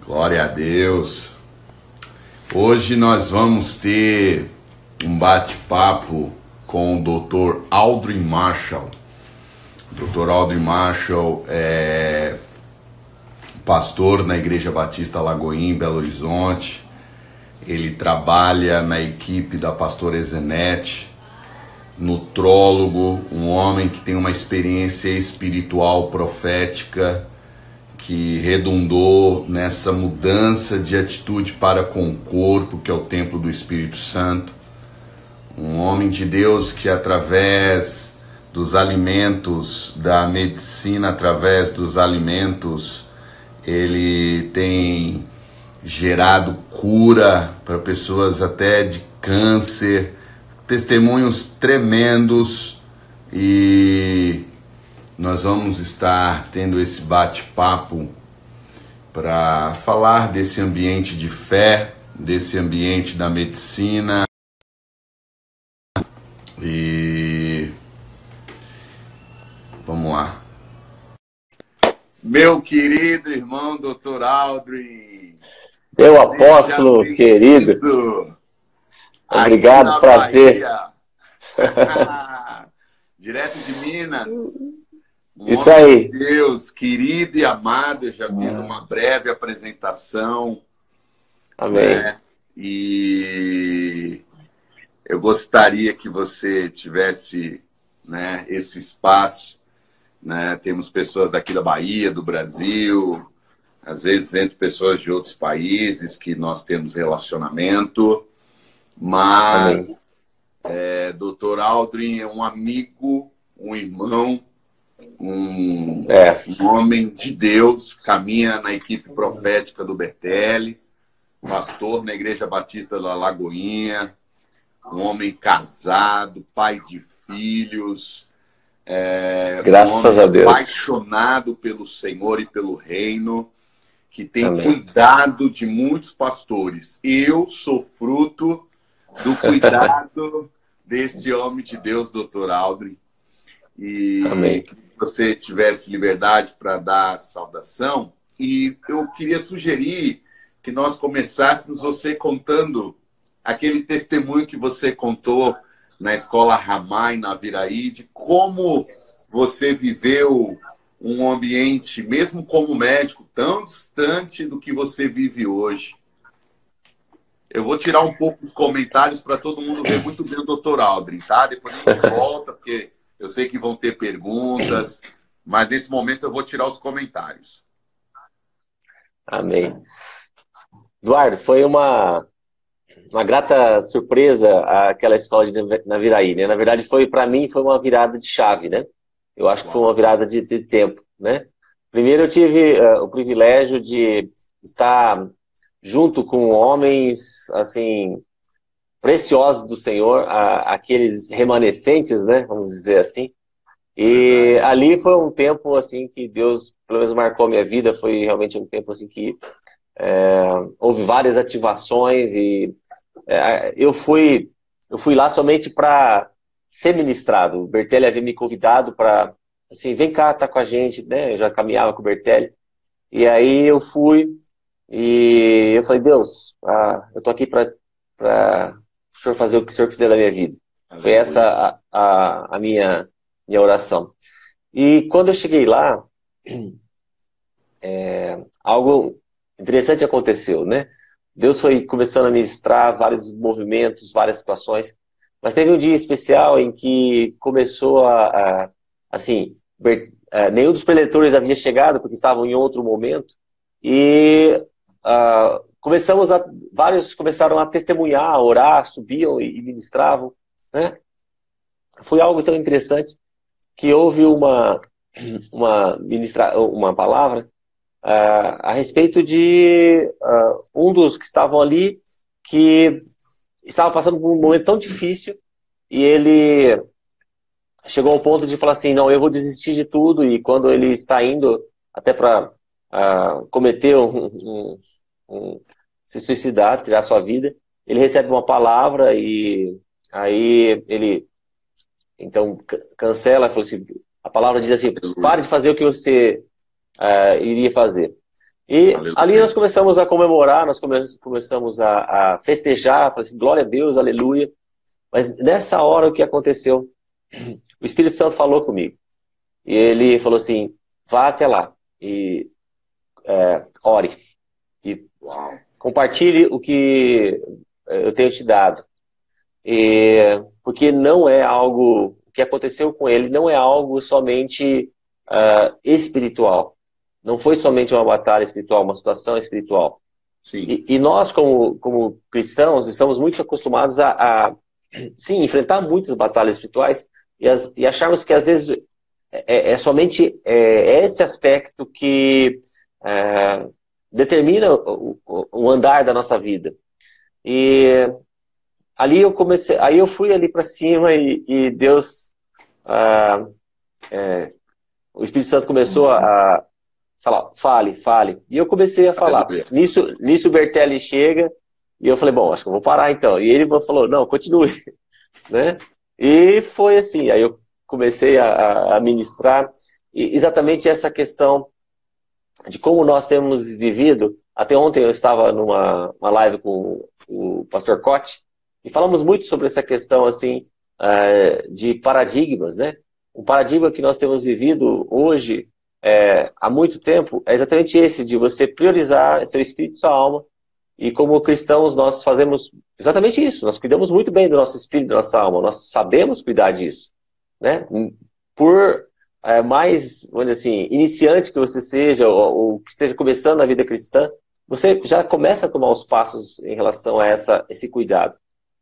Glória a Deus. Hoje nós vamos ter um bate-papo com o Dr. Aldrin Marshall. O Dr. Aldrin Marshall é pastor na Igreja Batista Lagoinha, em Belo Horizonte. Ele trabalha na equipe da pastora Ezenete, nutrólogo, um homem que tem uma experiência espiritual profética que redundou nessa mudança de atitude para com o corpo, que é o templo do Espírito Santo. Um homem de Deus que, através dos alimentos da medicina, através dos alimentos, ele tem gerado cura para pessoas até de câncer, testemunhos tremendos, e nós vamos estar tendo esse bate-papo para falar desse ambiente de fé, desse ambiente da medicina. E vamos lá. Meu querido irmão Dr. Aldrin, meu apóstolo querido, obrigado, prazer. Direto de Minas. Isso aí. Deus, querido e amado, eu já fiz uma breve apresentação. Amém. Né? E eu gostaria que você tivesse, né, esse espaço. Né? Temos pessoas daqui da Bahia, do Brasil, às vezes entre pessoas de outros países que nós temos relacionamento, mas Dr. Aldrin é um amigo, um irmão, um homem de Deus, caminha na equipe profética do Bertelli, pastor na Igreja Batista da Lagoinha, um homem casado, pai de filhos, graças a Deus, apaixonado pelo Senhor e pelo reino, que tem cuidado de muitos pastores. Eu sou fruto do cuidado desse homem de Deus, Dr. Aldrin. E que você tivesse liberdade para dar a saudação. E eu queria sugerir que nós começássemos você contando aquele testemunho que você contou na Escola Ramá, em Naviraí, de como você viveu um ambiente, mesmo como médico, tão distante do que você vive hoje. Eu vou tirar um pouco os comentários para todo mundo ver muito bem o Dr. Aldrin, tá? Depois a gente volta, porque eu sei que vão ter perguntas, mas nesse momento eu vou tirar os comentários. Amém. Eduardo, foi uma grata surpresa aquela escola de Naviraí, né? Na verdade, para mim, foi uma virada de chave, né? Eu acho que foi uma virada de tempo, né? Primeiro, eu tive o privilégio de estar junto com homens, assim, preciosos do Senhor, aqueles remanescentes, né? Vamos dizer assim. E ali foi um tempo, assim, que Deus, pelo menos, marcou a minha vida. Foi realmente um tempo, assim, que houve várias ativações e eu fui lá somente para ser ministrado. O Bertelli havia me convidado para, assim, vem cá, tá com a gente, né? Eu já caminhava com o Bertelli. E aí eu fui e eu falei, Deus, eu tô aqui para o Senhor fazer o que o Senhor quiser da minha vida. Foi essa a minha oração. E quando eu cheguei lá, algo interessante aconteceu, né? Deus foi começando a ministrar vários movimentos, várias situações, mas teve um dia especial em que começou assim, nenhum dos preletores havia chegado, porque estavam em outro momento, e vários começaram a testemunhar, a orar, subiam e ministravam, né? Foi algo tão interessante que houve uma palavra a respeito de um dos que estavam ali, que estava passando por um momento tão difícil, e ele chegou ao ponto de falar assim, não, eu vou desistir de tudo, e quando ele está indo até para cometer se suicidar, tirar sua vida, ele recebe uma palavra, e aí ele então cancela, falou assim, a palavra diz assim, pare de fazer o que você iria fazer. E ali Aleluia. nós começamos a comemorar, nós começamos a festejar, falei assim, glória a Deus, aleluia. Mas nessa hora o que aconteceu? O Espírito Santo falou comigo. E ele falou assim, vá até lá e ore. E Uau. compartilhe o que eu tenho te dado. Porque não é algo, o que aconteceu com ele não é algo somente espiritual. Não foi somente uma batalha espiritual, uma situação espiritual. Sim. E nós, como cristãos, estamos muito acostumados sim, enfrentar muitas batalhas espirituais e acharmos que às vezes é somente esse aspecto que determina o andar da nossa vida. E ali eu comecei, aí eu fui ali para cima e Deus, o Espírito Santo começou a falar, fale. E eu comecei a falar. Aleluia. Nisso o Bertelli chega e eu falei, bom, acho que eu vou parar então. E ele falou, não, continue, né? E foi assim, aí eu comecei a ministrar exatamente essa questão de como nós temos vivido. Até ontem eu estava numa live com o pastor Cote e falamos muito sobre essa questão assim de paradigmas, né? Um paradigma que nós temos vivido hoje há muito tempo é exatamente esse, de você priorizar seu espírito e sua alma. E como cristãos nós fazemos exatamente isso, nós cuidamos muito bem do nosso espírito, da nossa alma, nós sabemos cuidar disso, né? Por mais, vamos dizer assim, iniciante que você seja, ou que esteja começando a vida cristã, você já começa a tomar os passos em relação a esse cuidado.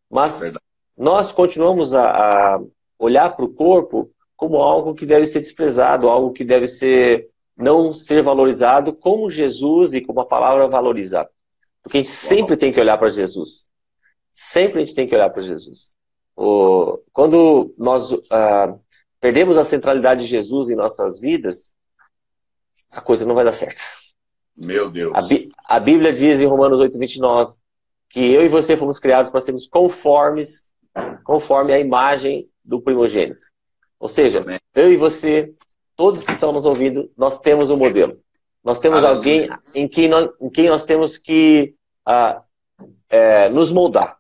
Mas Verdade. nós continuamos a olhar para o corpo como algo que deve ser desprezado, algo que deve não ser valorizado como Jesus e como a palavra valorizar. Porque a gente sempre tem que olhar para Jesus. Sempre a gente tem que olhar para Jesus. Quando nós perdemos a centralidade de Jesus em nossas vidas, a coisa não vai dar certo. Meu Deus. A Bíblia diz em Romanos 8:29 que eu e você fomos criados para sermos conforme a imagem do primogênito. Ou seja, Amém. eu e você, todos que estão nos ouvindo, nós temos um modelo. Nós temos alguém em quem nós temos que nos moldar.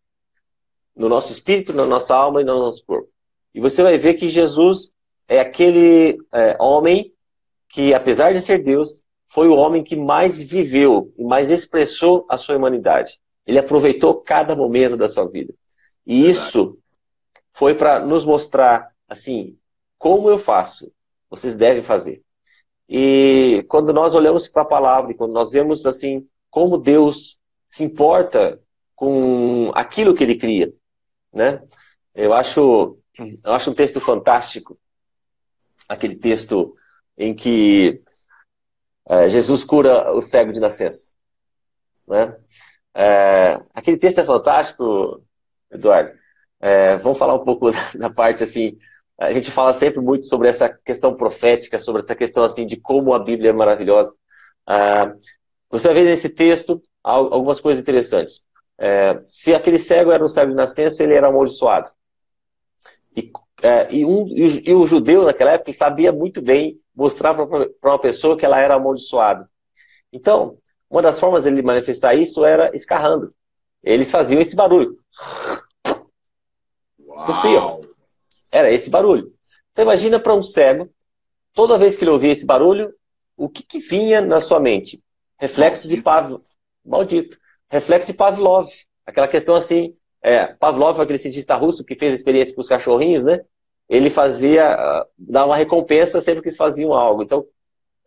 No nosso espírito, na nossa alma e no nosso corpo. E você vai ver que Jesus é aquele homem que, apesar de ser Deus, foi o homem que mais viveu e mais expressou a sua humanidade. Ele aproveitou cada momento da sua vida. E isso foi para nos mostrar, assim, como eu faço, vocês devem fazer. E quando nós olhamos para a palavra, e quando nós vemos, assim, como Deus se importa com aquilo que ele cria, né? Eu acho um texto fantástico, aquele texto em que Jesus cura o cego de nascença, né? Aquele texto é fantástico, Eduardo. Vamos falar um pouco da parte assim. A gente fala sempre muito sobre essa questão profética, sobre essa questão assim de como a Bíblia é maravilhosa. Você vai ver nesse texto algumas coisas interessantes. Se aquele cego era um cego de nascença, ele era amaldiçoado. E o judeu naquela época sabia muito bem mostrar para uma pessoa que ela era amaldiçoada. Então, uma das formas de ele manifestar isso era escarrando. Eles faziam esse barulho. Cuspiam. Era esse barulho. Então imagina para um cego, toda vez que ele ouvia esse barulho, o que vinha na sua mente? Reflexo de Pavlov. Maldito. Reflexo de Pavlov. Aquela questão assim, Pavlov, aquele cientista russo que fez a experiência com os cachorrinhos, né? Ele dava uma recompensa sempre que eles faziam algo. Então,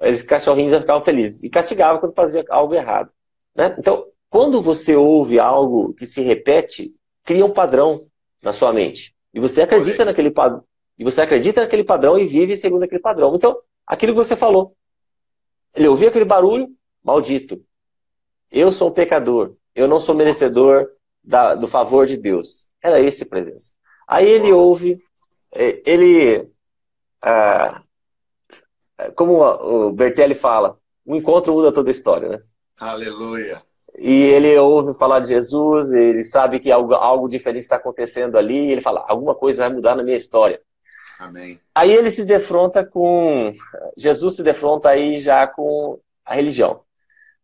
os cachorrinhos já ficavam felizes. E castigavam quando fazia algo errado, né? Então, quando você ouve algo que se repete, cria um padrão na sua mente. E você acredita naquele padrão. E você acredita naquele padrão e vive segundo aquele padrão. Então, aquilo que você falou. Ele ouvia aquele barulho, maldito. Eu sou um pecador. Eu não sou merecedor do favor de Deus. Era esse a presença. Aí ele ouve, como o Bertelli fala, um encontro muda toda a história, né? Aleluia. E ele ouve falar de Jesus, ele sabe que algo diferente está acontecendo ali, e ele fala, alguma coisa vai mudar na minha história. Amém. Aí ele Jesus se defronta aí já com a religião.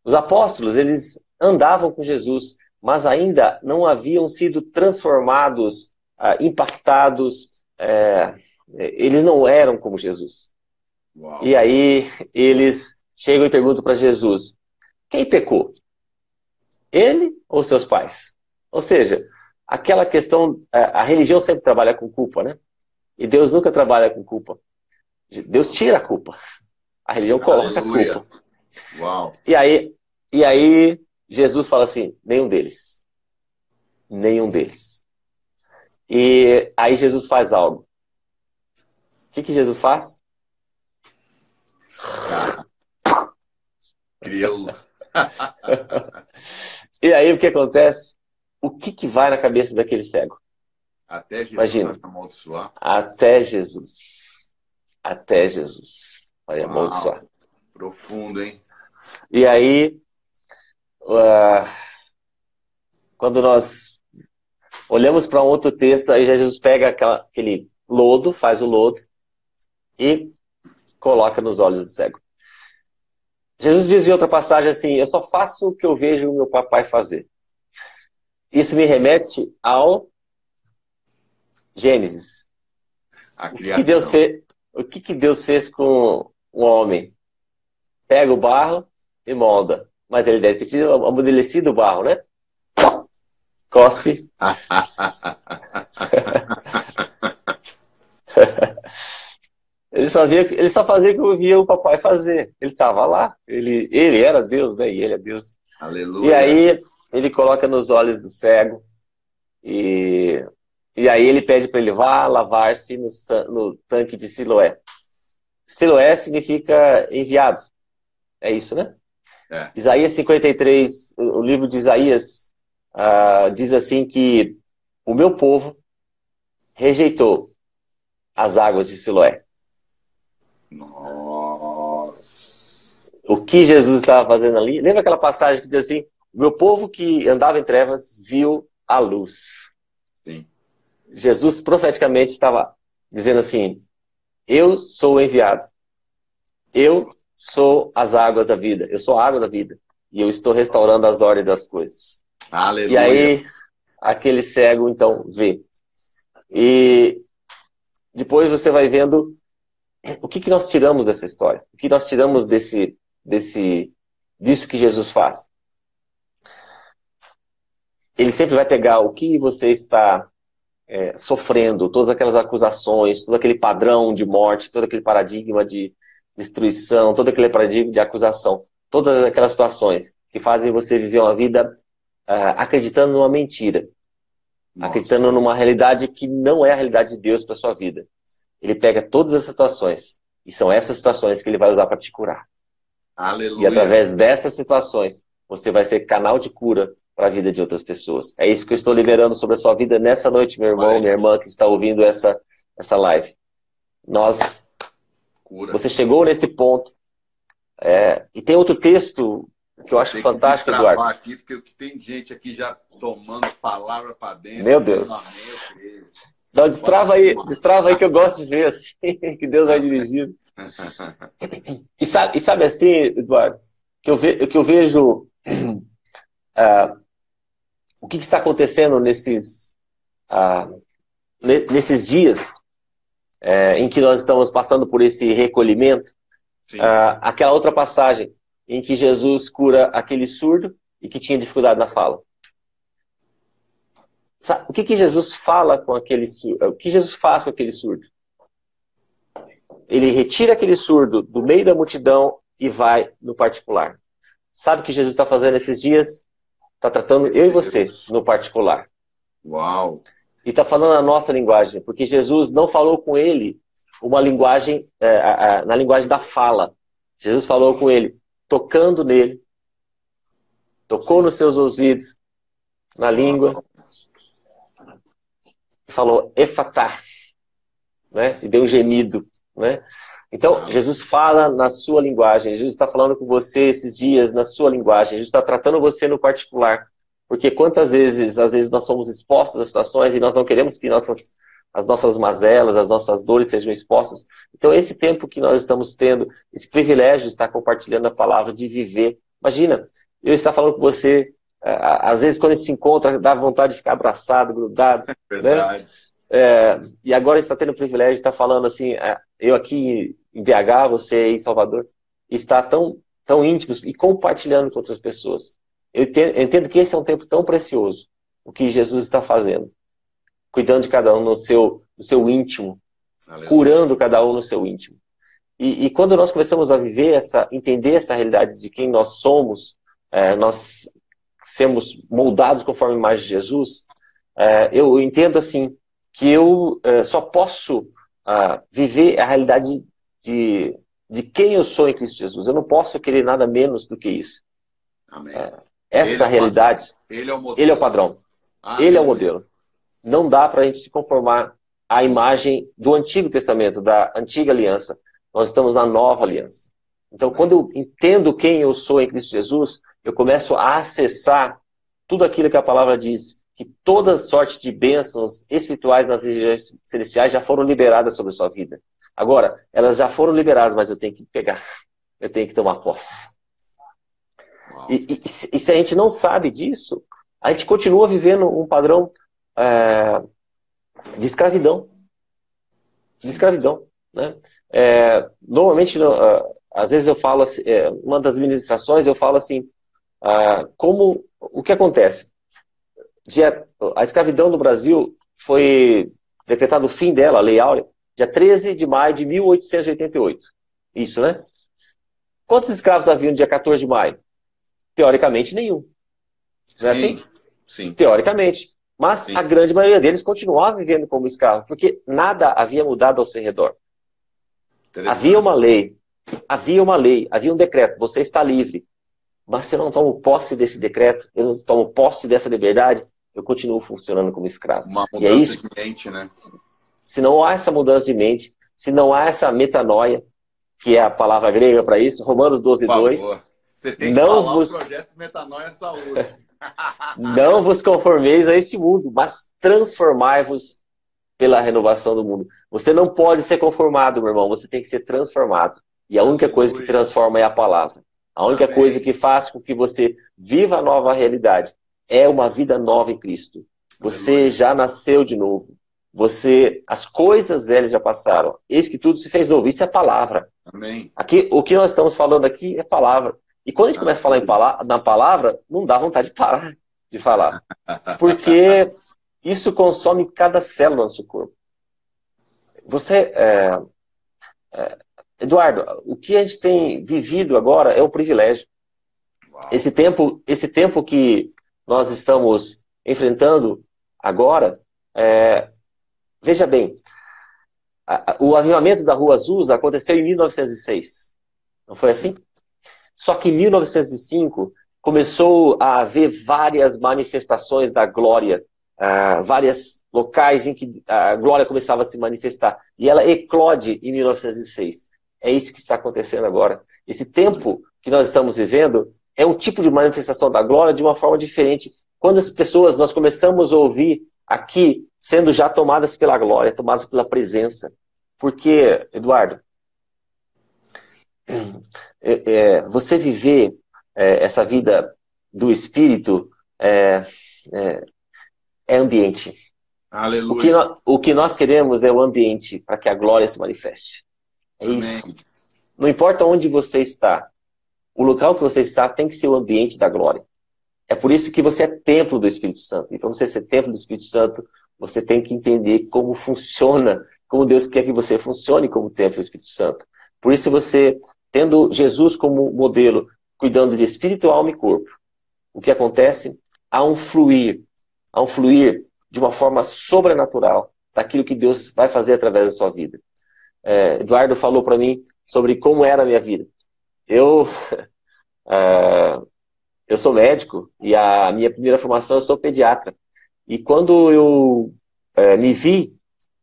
Os apóstolos, eles andavam com Jesus, mas ainda não haviam sido transformados, impactados, eles não eram como Jesus. Uau. E aí eles chegam e perguntam para Jesus, quem pecou? Ele ou seus pais? Ou seja, aquela questão, a religião sempre trabalha com culpa, né? E Deus nunca trabalha com culpa. Deus tira a culpa. A religião coloca a Aleluia. culpa. Uau. E aí Jesus fala assim, nenhum deles. Nenhum deles. E aí Jesus faz algo. O que Jesus faz? Cara. Criou. E aí o que acontece? O que vai na cabeça daquele cego? Até Jesus Imagina. amaldiçoar. Até Jesus. Até Jesus. Vai Uau. amaldiçoar. Profundo, hein? E aí, quando nós olhamos para um outro texto, aí Jesus pega aquele lodo, faz o lodo e coloca nos olhos do cego. Jesus diz em outra passagem assim, eu só faço o que eu vejo o meu papai fazer. Isso me remete ao Gênesis. A O criação. que Deus fez, o que Deus fez com o homem? Pega o barro e molda. Mas ele deve ter tido amodelecido o barro, né? Cospe. Ele só fazia o que eu via o papai fazer. Ele estava lá. Ele era Deus, né? E ele é Deus. Aleluia. E aí ele coloca nos olhos do cego. E aí ele pede para ele vá lavar-se no tanque de Siloé. Siloé significa enviado. É isso, né? É. Isaías 53, o livro de Isaías, diz assim que o meu povo rejeitou as águas de Siloé. Nossa. O que Jesus estava fazendo ali? Lembra aquela passagem que diz assim, o meu povo que andava em trevas viu a luz. Sim. Jesus profeticamente estava dizendo assim, eu sou o enviado. Eu sou as águas da vida. Eu sou a água da vida. E eu estou restaurando as ordens das coisas. Aleluia. E aí, aquele cego, então, vê. E depois você vai vendo o que nós tiramos dessa história. O que nós tiramos disso que Jesus faz. Ele sempre vai pegar o que você está sofrendo, todas aquelas acusações, todo aquele padrão de morte, todo aquele paradigma de destruição, todo aquele paradigma de acusação, todas aquelas situações que fazem você viver uma vida acreditando numa mentira, acreditando numa realidade que não é a realidade de Deus para sua vida. Ele pega todas essas situações e são essas situações que ele vai usar para te curar. Aleluia. E através dessas situações, você vai ser canal de cura para a vida de outras pessoas. É isso que eu estou liberando sobre a sua vida nessa noite, meu irmão, minha irmã que está ouvindo essa live. Você chegou nesse ponto. E tem outro texto que eu acho fantástico, Eduardo. Aqui, porque tem gente aqui já tomando palavra para dentro. Meu Deus. Não, destrava aí que eu gosto de ver assim, que Deus vai dirigindo. E sabe assim, Eduardo, que eu vejo o que está acontecendo nesses dias em que nós estamos passando por esse recolhimento. Aquela outra passagem em que Jesus cura aquele surdo e que tinha dificuldade na fala. Sabe, o que Jesus fala com aquele surdo? O que Jesus faz com aquele surdo? Ele retira aquele surdo do meio da multidão e vai no particular. Sabe o que Jesus está fazendo esses dias? Está tratando eu e você no particular. Uau! E está falando a nossa linguagem, porque Jesus não falou com ele uma linguagem, na linguagem da fala. Jesus falou com ele, tocando nele, tocou nos seus ouvidos, na língua, e falou, efatá, né? E deu um gemido, né? Então, Jesus fala na sua linguagem, Jesus está falando com você esses dias na sua linguagem, Jesus está tratando você no particular. Porque quantas vezes, às vezes, nós somos expostos a situações e nós não queremos que as nossas mazelas, as nossas dores sejam expostas. Então, esse tempo que nós estamos tendo, esse privilégio de estar compartilhando a palavra, de viver Imagina, eu estar falando com você, às vezes quando a gente se encontra, dá vontade de ficar abraçado, grudado, né? Verdade. E agora a gente está tendo o privilégio de estar falando assim, eu aqui em BH, você aí em Salvador, está tão íntimos e compartilhando com outras pessoas. Eu entendo que esse é um tempo tão precioso, o que Jesus está fazendo, cuidando de cada um no seu íntimo, Aleluia. curando cada um no seu íntimo. E quando nós começamos a viver entender essa realidade de quem nós somos, nós sermos moldados conforme a imagem de Jesus, eu entendo assim que eu só posso viver a realidade de quem eu sou em Cristo Jesus. Eu não posso querer nada menos do que isso. Amém. Essa realidade, Ele é o modelo. ele é o padrão, ele é o modelo. Não dá para a gente se conformar à imagem do Antigo Testamento, da Antiga Aliança. Nós estamos na Nova Aliança. Então, quando eu entendo quem eu sou em Cristo Jesus, eu começo a acessar tudo aquilo que a palavra diz, que toda sorte de bênçãos espirituais nas regiões celestiais já foram liberadas sobre a sua vida. Agora, elas já foram liberadas, mas eu tenho que pegar, eu tenho que tomar posse. E se a gente não sabe disso, a gente continua vivendo um padrão de escravidão. De escravidão, né? Normalmente, às vezes eu falo assim, uma das ministrações eu falo assim, o que acontece? A escravidão no Brasil foi decretado o fim dela, a Lei Áurea, dia 13 de maio de 1888. Isso, né? Quantos escravos haviam no dia 14 de maio? Teoricamente, nenhum. Não é assim? Sim. Teoricamente. Mas Sim. a grande maioria deles continuava vivendo como escravo, porque nada havia mudado ao seu redor. Havia uma lei, havia um decreto, você está livre. Mas se eu não tomo posse desse decreto, eu não tomo posse dessa liberdade, eu continuo funcionando como escravo. Uma e é isso. De mente, né? Se não há essa mudança de mente, se não há essa metanoia, que é a palavra grega para isso, Romanos 12:2. Você tem que falar o projeto Metanoia Saúde. Não vos conformeis a este mundo, mas transformai-vos pela renovação do mundo. Você não pode ser conformado, meu irmão, você tem que ser transformado. E a única coisa que transforma é a palavra. A única coisa que faz com que você viva a nova realidade é uma vida nova em Cristo. Você já nasceu de novo. As coisas velhas já passaram. Eis que tudo se fez novo. Isso é palavra. Amém. Aqui, o que nós estamos falando aqui é palavra. E quando a gente começa a falar na palavra, não dá vontade de parar de falar. Porque isso consome cada célula do seu corpo. Eduardo, o que a gente tem vivido agora é um privilégio. Esse tempo que nós estamos enfrentando agora, veja bem, o avivamento da Rua Azusa aconteceu em 1906. Não foi assim? Só que em 1905 começou a haver várias manifestações da glória, vários locais em que a glória começava a se manifestar. E ela eclode em 1906. É isso que está acontecendo agora. Esse tempo que nós estamos vivendo é um tipo de manifestação da glória de uma forma diferente. Quando as pessoas, nós começamos a ouvir aqui, sendo já tomadas pela glória, tomadas pela presença. Porque, Eduardo, você viver essa vida do Espírito é ambiente. Aleluia. O que nós queremos é o ambiente para que a glória se manifeste. É Amém. isso. Não importa onde você está, o local que você está tem que ser o ambiente da glória. É por isso que você é templo do Espírito Santo. E para você ser templo do Espírito Santo, você tem que entender como funciona, como Deus quer que você funcione como templo do Espírito Santo. Por isso você, tendo Jesus como modelo, cuidando de espírito, alma e corpo, o que acontece? Há um fluir de uma forma sobrenatural daquilo que Deus vai fazer através da sua vida. Eduardo falou para mim sobre como era a minha vida. Eu sou médico e a minha primeira formação eu sou pediatra. E quando eu me vi,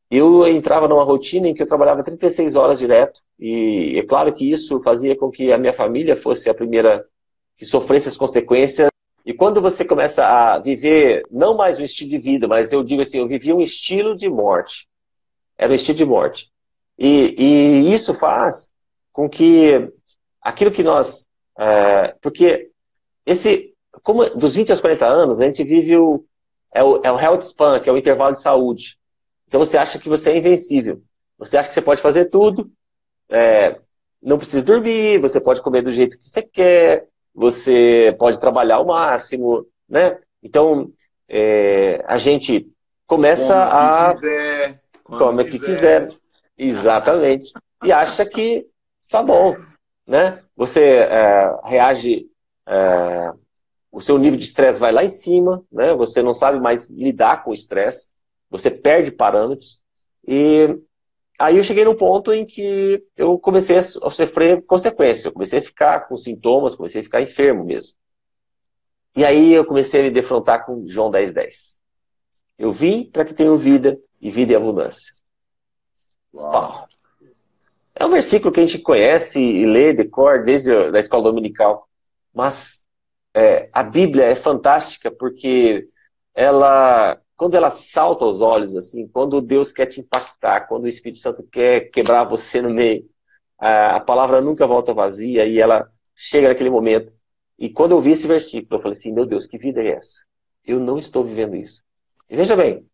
eu entrava numa rotina em que eu trabalhava 36 horas direto. E é claro que isso fazia com que a minha família fosse a primeira que sofresse as consequências. E quando você começa a viver, não mais um estilo de vida, mas eu digo assim, eu vivia um estilo de morte. Era um estilo de morte. E isso faz com que aquilo que nós... porque como dos 20 aos 40 anos, a gente vive o health span, que é o intervalo de saúde. Então você acha que você é invencível. Você acha que você pode fazer tudo, não precisa dormir, você pode comer do jeito que você quer, você pode trabalhar ao máximo, né? Então, a gente começa a... Come o que quiser. Exatamente. E acha que está bom, né? Você reage... o seu nível de estresse vai lá em cima, né? Você não sabe mais lidar com o estresse, você perde parâmetros. E aí eu cheguei num ponto em que eu comecei a sofrer consequências. Eu comecei a ficar com sintomas, comecei a ficar enfermo mesmo. E aí eu comecei a me defrontar com João 10:10. Eu vim para que tenham vida e vida em abundância. Uau. É um versículo que a gente conhece e lê de cor desde a escola dominical. Mas a Bíblia é fantástica porque quando ela salta aos olhos, assim, quando Deus quer te impactar, quando o Espírito Santo quer quebrar você no meio, a palavra nunca volta vazia e ela chega naquele momento. E quando eu vi esse versículo, eu falei assim, meu Deus, que vida é essa? Eu não estou vivendo isso. E veja bem,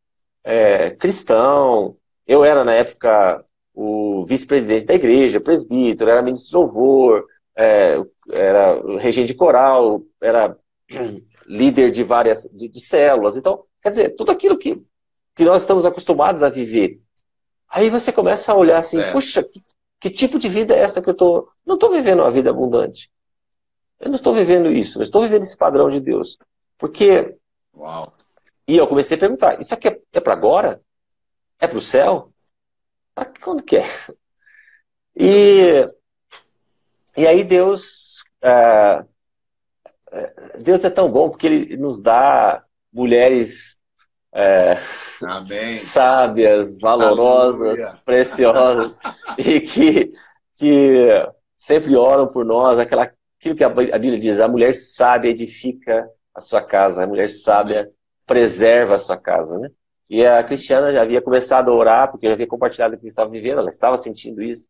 cristão, eu era na época o vice-presidente da igreja, presbítero, era ministro de louvor, era regente de coral, era líder de várias de células. Então, quer dizer, tudo aquilo que nós estamos acostumados a viver. Aí você começa a olhar assim, puxa, que tipo de vida é essa que eu não estou vivendo uma vida abundante. Eu não estou vivendo isso, eu estou vivendo esse padrão de Deus. Porque... Uau. E eu comecei a perguntar, isso aqui é para agora? É para o céu? Para quando que é? E aí Deus é tão bom porque Ele nos dá mulheres sábias, valorosas, aleluia, preciosas e que sempre oram por nós. Aquilo que a Bíblia diz, a mulher sábia edifica a sua casa, a mulher sábia preserva a sua casa, né? E a Cristiana já havia começado a orar, porque já havia compartilhado o que estava vivendo, ela estava sentindo isso.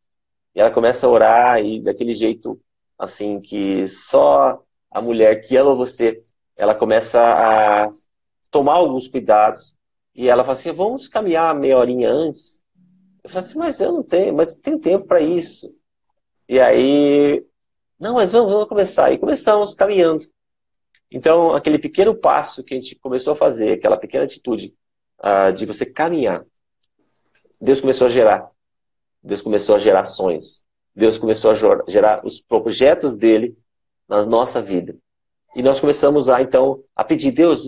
E ela começa a orar e daquele jeito, assim, que só a mulher que ama você, ela começa a tomar alguns cuidados. E ela fala assim, vamos caminhar meia horinha antes. Eu falo assim, mas eu não tenho, mas tem tempo para isso. E aí, não, mas vamos começar. E começamos caminhando. Então, aquele pequeno passo que a gente começou a fazer, aquela pequena atitude de você caminhar, Deus começou a gerar. Deus começou a gerar sonhos. Deus começou a gerar os projetos dele na nossa vida. E nós começamos então, a pedir, Deus,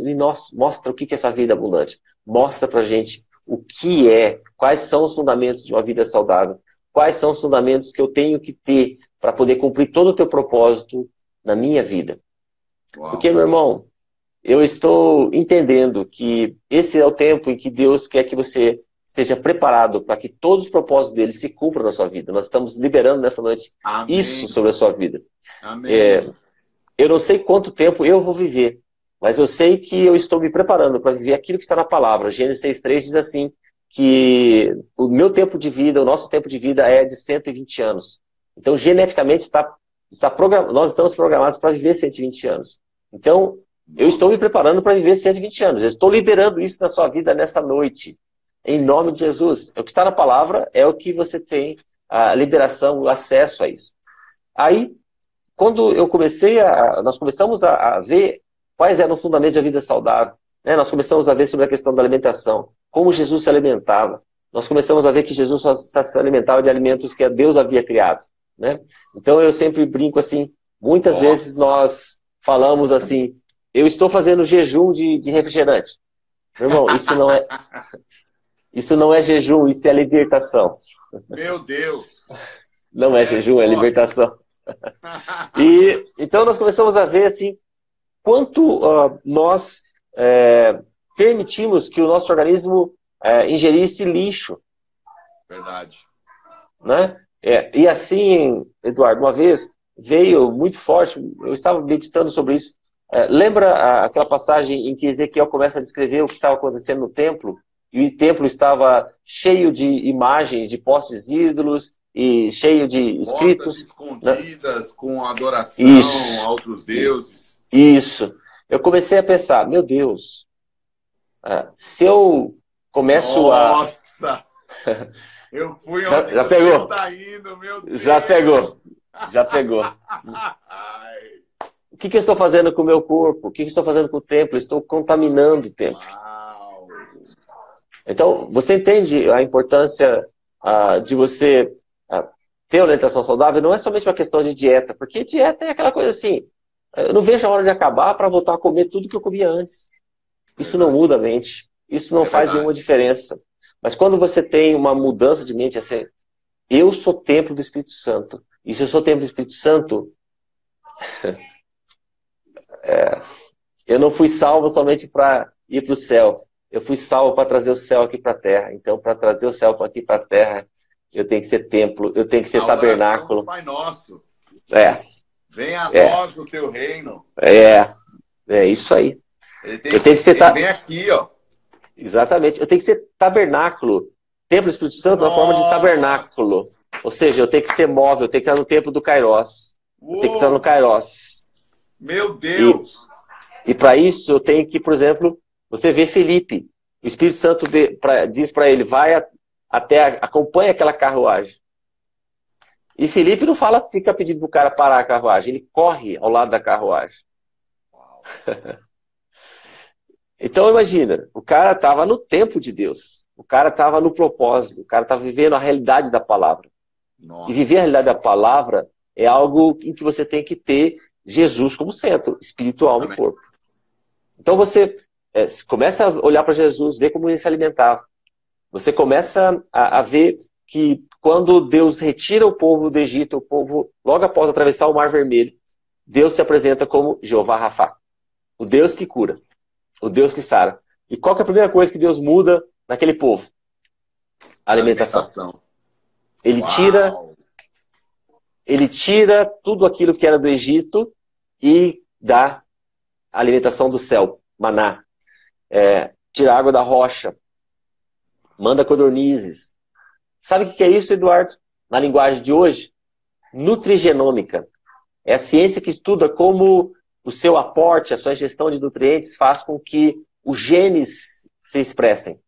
mostra o que é essa vida abundante. Mostra pra gente o que quais são os fundamentos de uma vida saudável. Quais são os fundamentos que eu tenho que ter para poder cumprir todo o teu propósito na minha vida. Uau. Porque, meu irmão, eu estou entendendo que esse é o tempo em que Deus quer que você esteja preparado para que todos os propósitos dele se cumpram na sua vida. Nós estamos liberando nessa noite Amém. Isso sobre a sua vida. Amém. Eu não sei quanto tempo eu vou viver, mas eu sei que eu estou me preparando para viver aquilo que está na palavra. Gênesis 6:3 diz assim, que o meu tempo de vida, o nosso tempo de vida é de 120 anos. Então, geneticamente, nós estamos programados para viver 120 anos. Então, eu estou me preparando para viver 120 anos. Eu estou liberando isso na sua vida nessa noite. Em nome de Jesus. O que está na palavra é o que você tem a liberação, o acesso a isso. Aí, quando nós começamos a ver quais eram os fundamentos da vida saudável, né? Nós começamos a ver sobre a questão da alimentação, como Jesus se alimentava. Nós começamos a ver que Jesus só se alimentava de alimentos que Deus havia criado, né? Então eu sempre brinco assim, muitas vezes nós falamos assim, eu estou fazendo jejum de refrigerante. Meu irmão, isso não é jejum, isso é libertação. Meu Deus! Não é jejum, é libertação. E então nós começamos a ver assim, quanto nós permitimos que o nosso organismo ingerisse lixo. Verdade. Né? E assim, Eduardo, uma vez veio muito forte, eu estava meditando sobre isso. Lembra aquela passagem em que Ezequiel começa a descrever o que estava acontecendo no templo? E o templo estava cheio de imagens de postes ídolos e cheio de escritos. Portas escondidas, né? Com adoração a outros deuses. Isso. Eu comecei a pensar, meu Deus, se eu começo a... Nossa! Eu fui onde Já você pegou? está indo, meu Já pegou. Deus! Já pegou. Ai, O que eu estou fazendo com o meu corpo? O que eu estou fazendo com o templo? Eu estou contaminando o templo. uau! Então, você entende a importância de você ter alimentação saudável? Não é somente uma questão de dieta, porque dieta é aquela coisa assim, eu não vejo a hora de acabar para voltar a comer tudo que eu comia antes. Isso não Verdade. muda a mente. Isso não É faz nenhuma verdade. diferença. Mas quando você tem uma mudança de mente, assim, eu sou templo do Espírito Santo. E se eu sou templo do Espírito Santo, eu não fui salvo somente para ir para o céu. Eu fui salvo para trazer o céu aqui para a terra. Então, para trazer o céu aqui para a terra, eu tenho que ser templo, eu tenho que ser A oração do tabernáculo. Pai Nosso. É, Venha a é, nós o teu reino. é isso aí. Eu tenho que ser Ele vem aqui, ó. exatamente. Eu tenho que ser tabernáculo. Templo do Espírito Santo é uma forma de Nossa! tabernáculo. Ou seja, eu tenho que ser móvel, eu tenho que estar no templo do Kairos. Eu tenho que estar no Uou! Kairos. Meu E, Deus! e para isso eu tenho que, por exemplo, você vê Felipe. O Espírito Santo diz para ele, acompanha aquela carruagem. E Felipe não fica pedindo pro cara parar a carruagem, ele corre ao lado da carruagem. Uau. Então imagina, o cara estava no tempo de Deus, o cara estava no propósito, o cara estava vivendo a realidade da palavra. E Nossa. viver a realidade da palavra é algo em que você tem que ter Jesus como centro, espírito, alma e Amém. corpo. Então você começa a olhar para Jesus, ver como ele se alimentava. Você começa a ver que quando Deus retira o povo do Egito, o povo, logo após atravessar o Mar Vermelho, Deus se apresenta como Jeová Rafá, o Deus que cura, o Deus que sara. E qual que é a primeira coisa que Deus muda naquele povo? A alimentação. Ele tira, Uau. ele tira tudo aquilo que era do Egito e dá a alimentação do céu, maná. Tira a água da rocha, manda codornizes. Sabe o que é isso, Eduardo? Na linguagem de hoje? Nutrigenômica. É a ciência que estuda como o seu aporte, a sua ingestão de nutrientes faz com que os genes se expressem.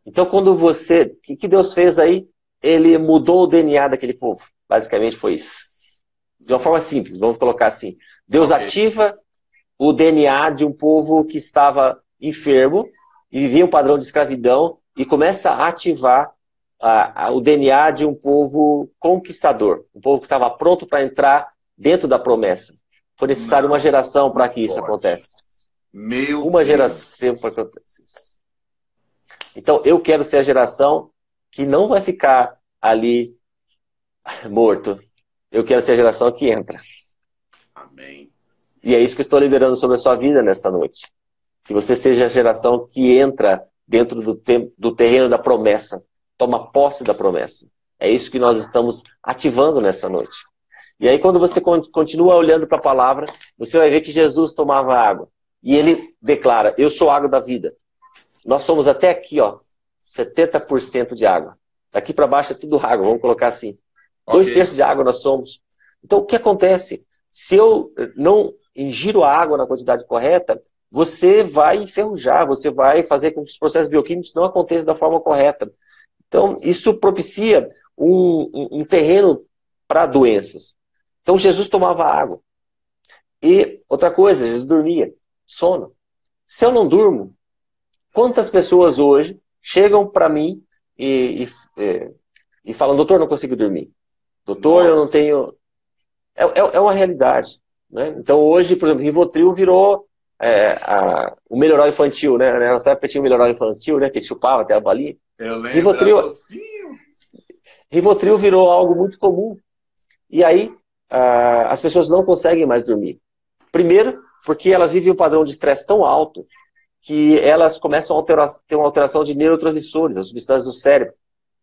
Então, quando o que Deus fez aí? Ele mudou o DNA daquele povo. Basicamente foi isso. De uma forma simples, vamos colocar assim. Deus ativa o DNA de um povo que estava enfermo e vivia um padrão de escravidão e começa a ativar o DNA de um povo conquistador. Um povo que estava pronto para entrar dentro da promessa. Foi necessário uma geração para que isso acontece. Uma geração para que acontece. Então, eu quero ser a geração que não vai ficar ali morto. Eu quero ser a geração que entra. Amém. E é isso que eu estou liderando sobre a sua vida nessa noite. Que você seja a geração que entra dentro do terreno da promessa. Toma posse da promessa. É isso que nós estamos ativando nessa noite. E aí, quando você continua olhando para a palavra, você vai ver que Jesus tomava água. E ele declara, eu sou a água da vida. Nós somos até aqui, ó, 70% de água. Daqui para baixo é tudo água, vamos colocar assim. 2/3 de água nós somos. Então, o que acontece? Se eu não ingiro a água na quantidade correta, você vai enferrujar, você vai fazer com que os processos bioquímicos não aconteçam da forma correta. Então, isso propicia um terreno para doenças. Então, Jesus tomava água. E outra coisa, Jesus dormia. Sono. Se eu não durmo, quantas pessoas hoje chegam para mim e falam, doutor, não consigo dormir. Doutor, eu não tenho... É uma realidade. Né? Então, hoje, por exemplo, Rivotril virou o melhoral infantil. Né? Nessa época tinha o melhoral infantil, né? Que chupava até a balinha. Eu lembro, Rivotril virou algo muito comum. E aí, as pessoas não conseguem mais dormir. Primeiro, porque elas vivem um padrão de estresse tão alto que elas começam a ter uma alteração de neurotransmissores, as substâncias do cérebro.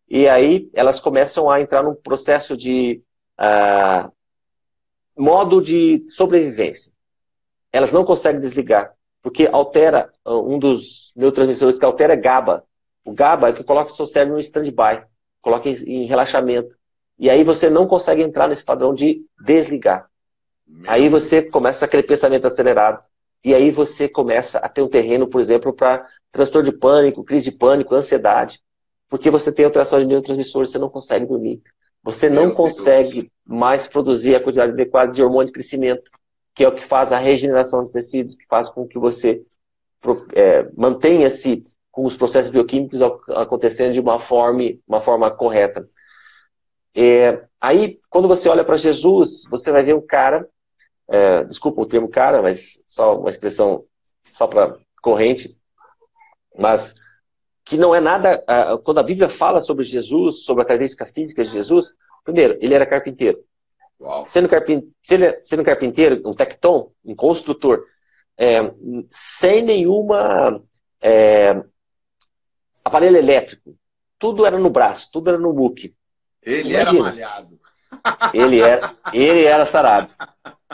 E aí elas começam a entrar num processo de modo de sobrevivência. Elas não conseguem desligar, porque altera um dos neurotransmissores que altera é GABA. O GABA é que coloca o seu cérebro no stand-by, coloca em relaxamento. E aí você não consegue entrar nesse padrão de desligar. Aí você começa aquele pensamento acelerado. E aí você começa a ter um terreno, por exemplo, para transtorno de pânico, crise de pânico, ansiedade. Porque você tem alteração de neurotransmissores, você não consegue dormir. Você não consegue mais produzir a quantidade adequada de hormônio de crescimento, que é o que faz a regeneração dos tecidos, que faz com que você mantenha-se com os processos bioquímicos acontecendo de uma forma correta. Aí, quando você olha para Jesus, você vai ver um cara, desculpa o termo cara, mas só uma expressão só para corrente, mas que não é nada... Quando a Bíblia fala sobre Jesus, sobre a característica física de Jesus, primeiro, ele era carpinteiro. Uau. Sendo carpinteiro, um tecton, um construtor, sem nenhuma aparelho elétrico, tudo era no braço, tudo era no muque. Ele era malhado. Ele era sarado.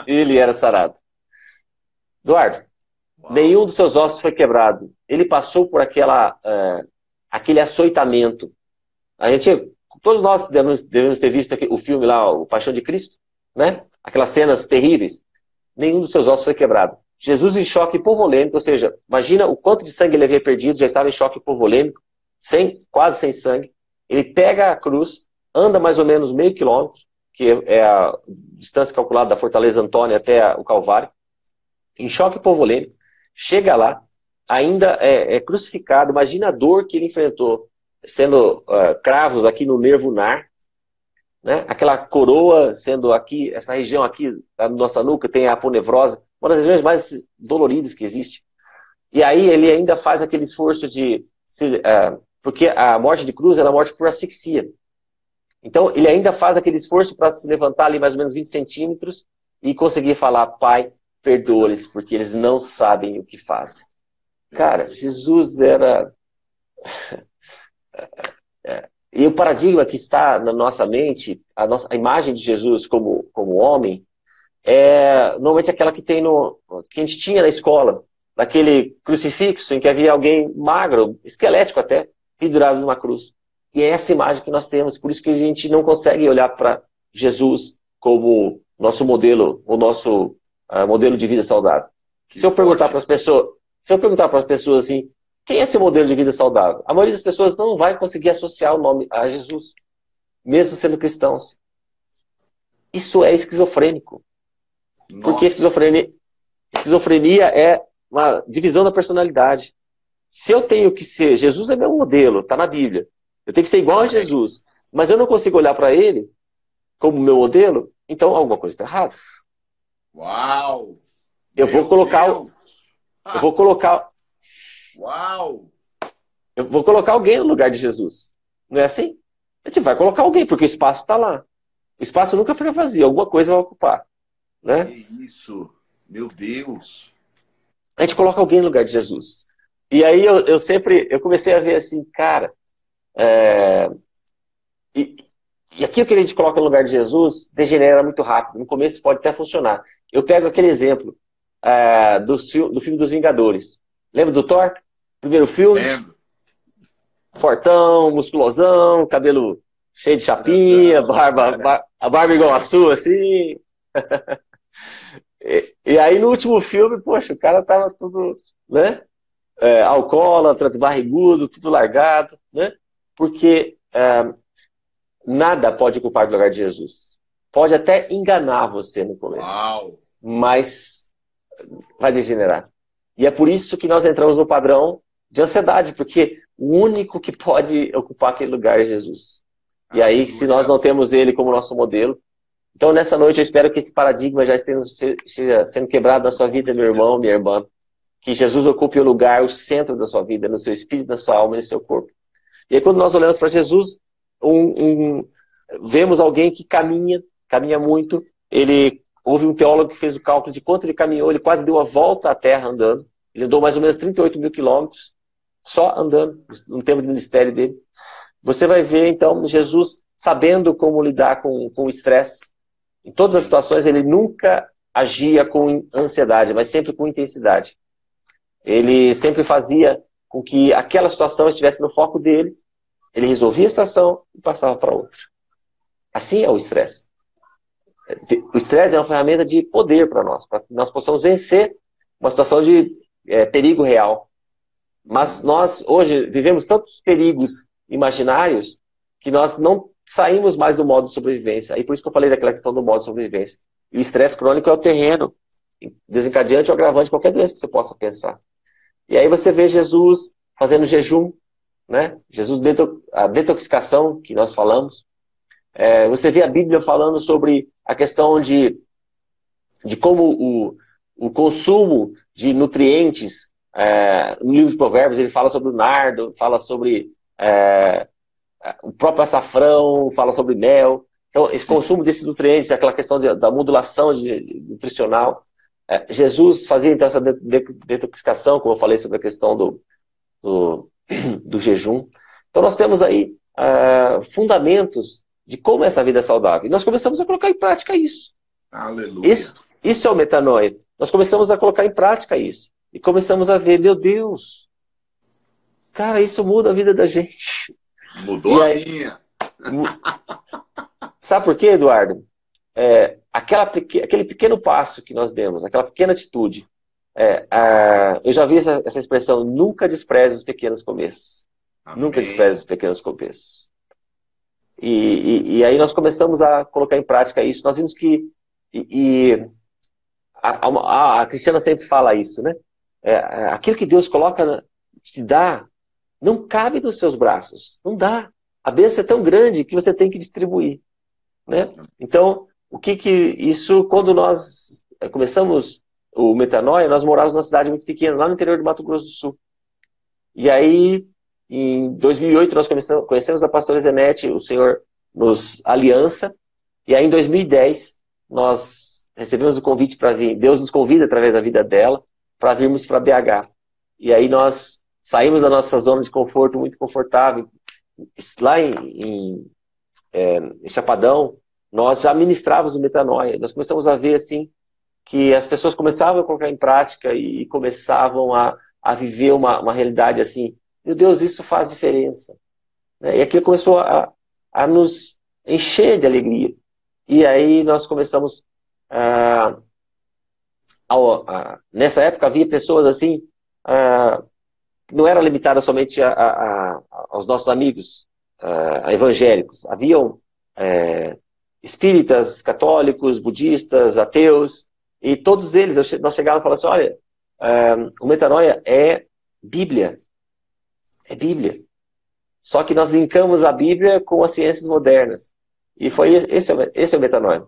Ele era sarado. Eduardo, uau, nenhum dos seus ossos foi quebrado. Ele passou por aquele açoitamento. Todos nós devemos ter visto o filme lá, o Paixão de Cristo, né? Aquelas cenas terríveis. Nenhum dos seus ossos foi quebrado. Jesus em choque hipovolêmico, ou seja, imagina o quanto de sangue ele havia perdido, já estava em choque hipovolêmico, quase sem sangue. Ele pega a cruz, anda mais ou menos meio quilômetro, que é a distância calculada da Fortaleza Antônia até o Calvário, em choque hipovolêmico, chega lá, ainda é crucificado. Imagina a dor que ele enfrentou, sendo cravos aqui no nervo ulnar, né? Aquela coroa sendo aqui, essa região aqui da nossa nuca tem a aponevrose, uma das regiões mais doloridas que existe. E aí ele ainda faz aquele esforço porque a morte de cruz era a morte por asfixia. Então ele ainda faz aquele esforço para se levantar ali mais ou menos 20 centímetros e conseguir falar: Pai, perdoa-lhes, porque eles não sabem o que fazem. Cara, Jesus era... E o paradigma que está na nossa mente, a imagem de Jesus como homem, normalmente aquela que a gente tinha na escola, daquele crucifixo em que havia alguém magro, esquelético até, pendurado numa cruz. E é essa imagem que nós temos, por isso que a gente não consegue olhar para Jesus como nosso modelo, o nosso modelo de vida saudável. Se eu perguntar para as pessoas assim, quem é esse modelo de vida saudável? A maioria das pessoas não vai conseguir associar o nome a Jesus, mesmo sendo cristãos. Isso é esquizofrênico. Nossa. Porque esquizofrenia é uma divisão da personalidade. Se eu tenho que ser... Jesus é meu modelo, está na Bíblia. Eu tenho que ser igual a Jesus, mas eu não consigo olhar para ele como meu modelo, então alguma coisa está errada. Uau! Eu vou colocar alguém no lugar de Jesus. Não é assim? A gente vai colocar alguém, porque o espaço está lá. O espaço nunca fica vazio, alguma coisa vai ocupar. Né? Que isso? Meu Deus! A gente coloca alguém no lugar de Jesus. E aí eu comecei a ver assim, cara, e aquilo que a gente coloca no lugar de Jesus degenera muito rápido. No começo pode até funcionar. Eu pego aquele exemplo do filme dos Vingadores. Lembra do Thor? Primeiro filme? Lembro. Fortão, musculosão, cabelo cheio de chapinha, a barba igual a sua, assim. E aí no último filme, poxa, o cara tava tudo, né? Alcoólatra, barrigudo, tudo largado, né? Porque nada pode ocupar o lugar de Jesus. Pode até enganar você no começo. Uau. Mas vai degenerar. E é por isso que nós entramos no padrão de ansiedade, porque o único que pode ocupar aquele lugar é Jesus. E aí, se nós não temos ele como nosso modelo... Então, nessa noite, eu espero que esse paradigma já esteja sendo quebrado na sua vida, meu irmão, minha irmã. Que Jesus ocupe o lugar, o centro da sua vida, no seu espírito, na sua alma e no seu corpo. E aí, quando nós olhamos para Jesus, vemos alguém que caminha muito. Houve um teólogo que fez o cálculo de quanto ele caminhou, ele quase deu a volta à Terra andando. Ele andou mais ou menos 38 mil quilômetros, só andando, no tempo do ministério dele. Você vai ver, então, Jesus sabendo como lidar com o estresse. Em todas as situações, ele nunca agia com ansiedade, mas sempre com intensidade. Ele sempre fazia com que aquela situação estivesse no foco dele, ele resolvia a situação e passava para outra. Assim é o estresse. O estresse é uma ferramenta de poder para que nós possamos vencer uma situação de perigo real. Mas nós, hoje, vivemos tantos perigos imaginários que nós não saímos mais do modo de sobrevivência. E por isso que eu falei daquela questão do modo de sobrevivência. E o estresse crônico é o terreno desencadeante ou agravante de qualquer doença que você possa pensar. E aí você vê Jesus fazendo jejum, né? Jesus, a detoxicação que nós falamos. Você vê a Bíblia falando sobre a questão de como o consumo de nutrientes, no livro de Provérbios ele fala sobre o nardo, fala sobre o próprio açafrão, fala sobre mel. Então, esse consumo desses nutrientes, aquela questão da modulação nutricional. Jesus fazia então essa detoxicação, como eu falei sobre a questão do jejum. Então, nós temos aí fundamentos de como é essa vida saudável. E nós começamos a colocar em prática isso. Aleluia. Isso é o metanoia. Nós começamos a colocar em prática isso. E começamos a ver, meu Deus, cara, isso muda a vida da gente. Mudou a minha. Sabe por quê, Eduardo? Aquele pequeno passo que nós demos, aquela pequena atitude. Eu já vi essa expressão, nunca despreze os pequenos começos. Amém. Nunca despreze os pequenos começos. E aí nós começamos a colocar em prática isso. Nós vimos que... A Cristiana sempre fala isso, né? Aquilo que Deus coloca, te dá, não cabe nos seus braços. Não dá. A bênção é tão grande que você tem que distribuir. Né? Então, isso, quando nós começamos o Metanoia, nós morávamos numa cidade muito pequena, lá no interior do Mato Grosso do Sul. E aí, em 2008, nós conhecemos a pastora Zenete, o Senhor nos aliança, e aí em 2010, nós recebemos o convite para vir, Deus nos convida através da vida dela, para virmos para BH. E aí nós saímos da nossa zona de conforto, muito confortável, lá em Chapadão, nós já ministrávamos o Metanoia. Nós começamos a ver assim que as pessoas começavam a colocar em prática e começavam a viver uma realidade assim, meu Deus, isso faz diferença. Né? E aquilo começou a nos encher de alegria. E aí nós começamos nessa época havia pessoas assim, não era limitada somente aos nossos amigos evangélicos. Haviam espíritas, católicos, budistas, ateus, e todos eles, nós chegávamos e falávamos assim, olha, o Metanoia é Bíblia. É Bíblia. Só que nós linkamos a Bíblia com as ciências modernas. E esse é o Metanoia.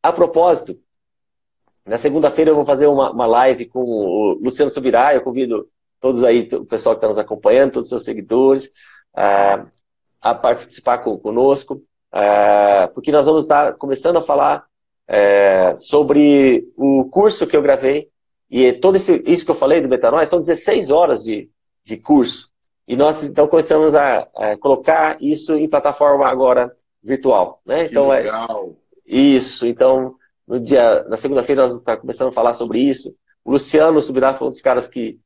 A propósito, na segunda-feira eu vou fazer uma live com o Luciano Subirá. Eu convido todos aí, o pessoal que está nos acompanhando, todos os seus seguidores, a participar conosco, porque nós vamos estar começando a falar sobre o curso que eu gravei. E todo isso que eu falei do Metanoia são 16 horas de curso. E nós então começamos a colocar isso em plataforma agora virtual. Né? Então, legal. Isso. Então, na segunda-feira nós vamos estar começando a falar sobre isso. O Luciano Subirá foi um dos caras que,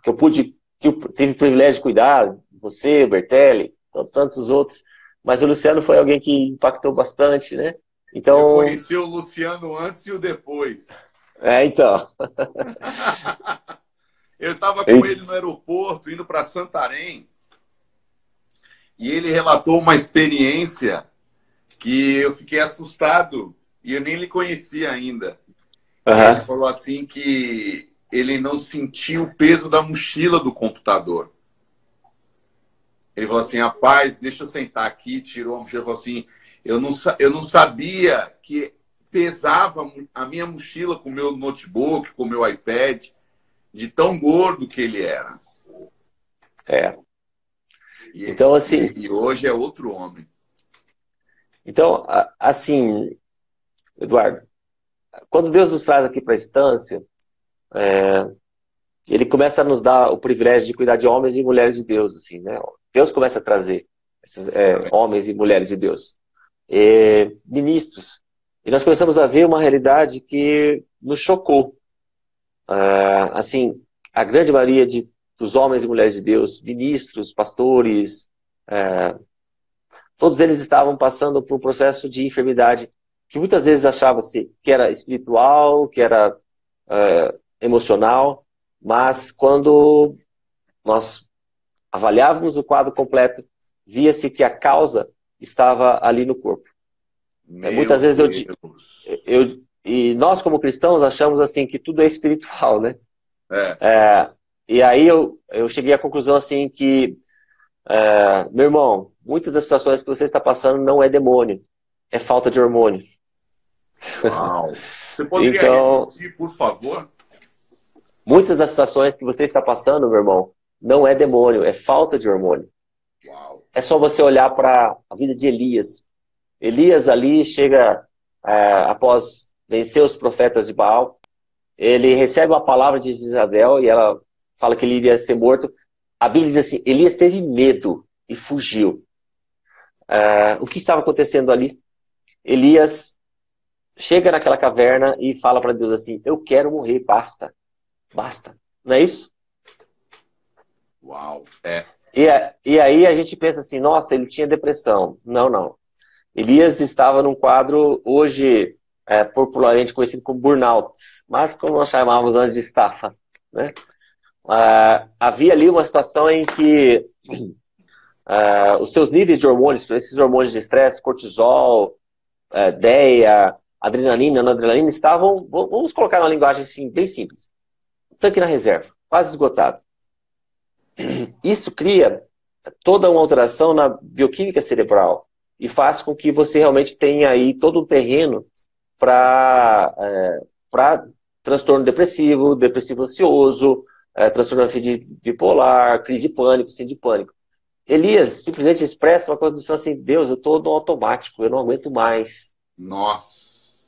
que eu tive o privilégio de cuidar, você, Bertelli, tantos outros. Mas o Luciano foi alguém que impactou bastante, né? Então, eu conheci o Luciano antes e o depois. Então. Eu estava com ele no aeroporto, indo para Santarém, e ele relatou uma experiência que eu fiquei assustado, e eu nem lhe conhecia ainda. Ele falou assim que ele não sentiu o peso da mochila do computador. Ele falou assim, rapaz, deixa eu sentar aqui, tirou a mochila e falou assim, eu não sabia que pesava a minha mochila com o meu notebook, com o meu iPad, de tão gordo que ele era. Então, assim... E hoje é outro homem. Então, assim, Eduardo, quando Deus nos traz aqui para a instância, Ele começa a nos dar o privilégio de cuidar de homens e mulheres de Deus, assim, né? Deus começa a trazer esses homens e mulheres de Deus, ministros. E nós começamos a ver uma realidade que nos chocou. Assim, a grande maioria dos homens e mulheres de Deus, ministros, pastores, todos eles estavam passando por um processo de enfermidade que muitas vezes achava-se que era espiritual, que era emocional, mas quando nós avaliávamos o quadro completo, via-se que a causa estava ali no corpo. Muitas vezes e nós como cristãos achamos assim que tudo é espiritual, né? E aí eu cheguei à conclusão assim que, meu irmão, muitas das situações que você está passando não é demônio, é falta de hormônio. Uau. Você poderia repetir, por favor? Muitas das situações que você está passando, meu irmão, não é demônio, é falta de hormônio. Uau. É só você olhar para a vida de Elias. Elias ali chega, após vencer os profetas de Baal, ele recebe uma palavra de Jezabel e ela fala que ele iria ser morto. A Bíblia diz assim, Elias teve medo e fugiu. O que estava acontecendo ali? Elias chega naquela caverna e fala para Deus assim, eu quero morrer, basta. Basta. Não é isso? Uau. E aí a gente pensa assim, nossa, ele tinha depressão. Não, não. Elias estava num quadro hoje popularmente conhecido como burnout, mas como nós chamávamos antes de estafa, né? Havia ali uma situação em que os seus níveis de hormônios, esses hormônios de estresse, cortisol, DEA, adrenalina, noradrenalina, estavam, vamos colocar uma linguagem assim, bem simples, tanque na reserva, quase esgotado. Isso cria toda uma alteração na bioquímica cerebral e faz com que você realmente tenha aí todo um terreno para transtorno depressivo, depressivo ansioso, transtorno bipolar, crise de pânico, síndrome de pânico. Elias simplesmente expressa uma condição assim, Deus, eu estou no automático, eu não aguento mais. Nossa.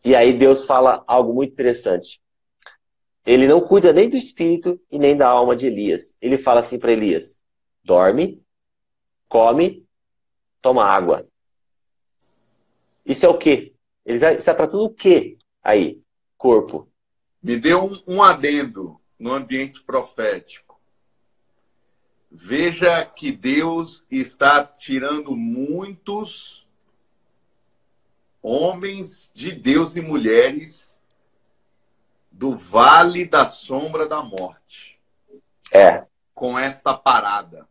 E aí Deus fala algo muito interessante. Ele não cuida nem do espírito e nem da alma de Elias. Ele fala assim para Elias, dorme, come, toma água. Isso é o quê? Ele está tratando o quê aí? Corpo. Me deu um adendo no ambiente profético. Veja que Deus está tirando muitos homens de Deus e mulheres do vale da sombra da morte. Com esta parada.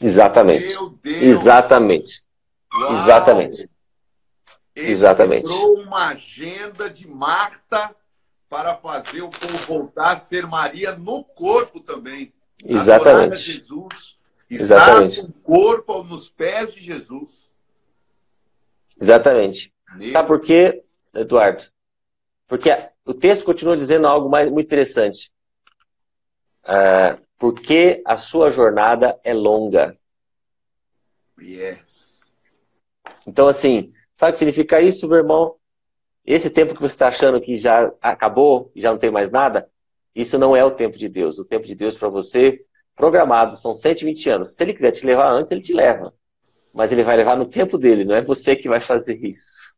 Exatamente. Meu Deus. Exatamente. Uau. Exatamente. Ele Exatamente. quebrou uma agenda de Marta para fazer o povo voltar a ser Maria no corpo também. Exatamente. Adorar a Jesus. Estar com o corpo nos pés de Jesus. Exatamente. Sabe por quê, Eduardo? Porque o texto continua dizendo algo muito interessante. Porque a sua jornada é longa. Yes. Então, assim, sabe o que significa isso, meu irmão? Esse tempo que você está achando que já acabou, já não tem mais nada, isso não é o tempo de Deus. O tempo de Deus para você, programado, são 120 anos. Se ele quiser te levar antes, ele te leva. Mas ele vai levar no tempo dele, não é você que vai fazer isso.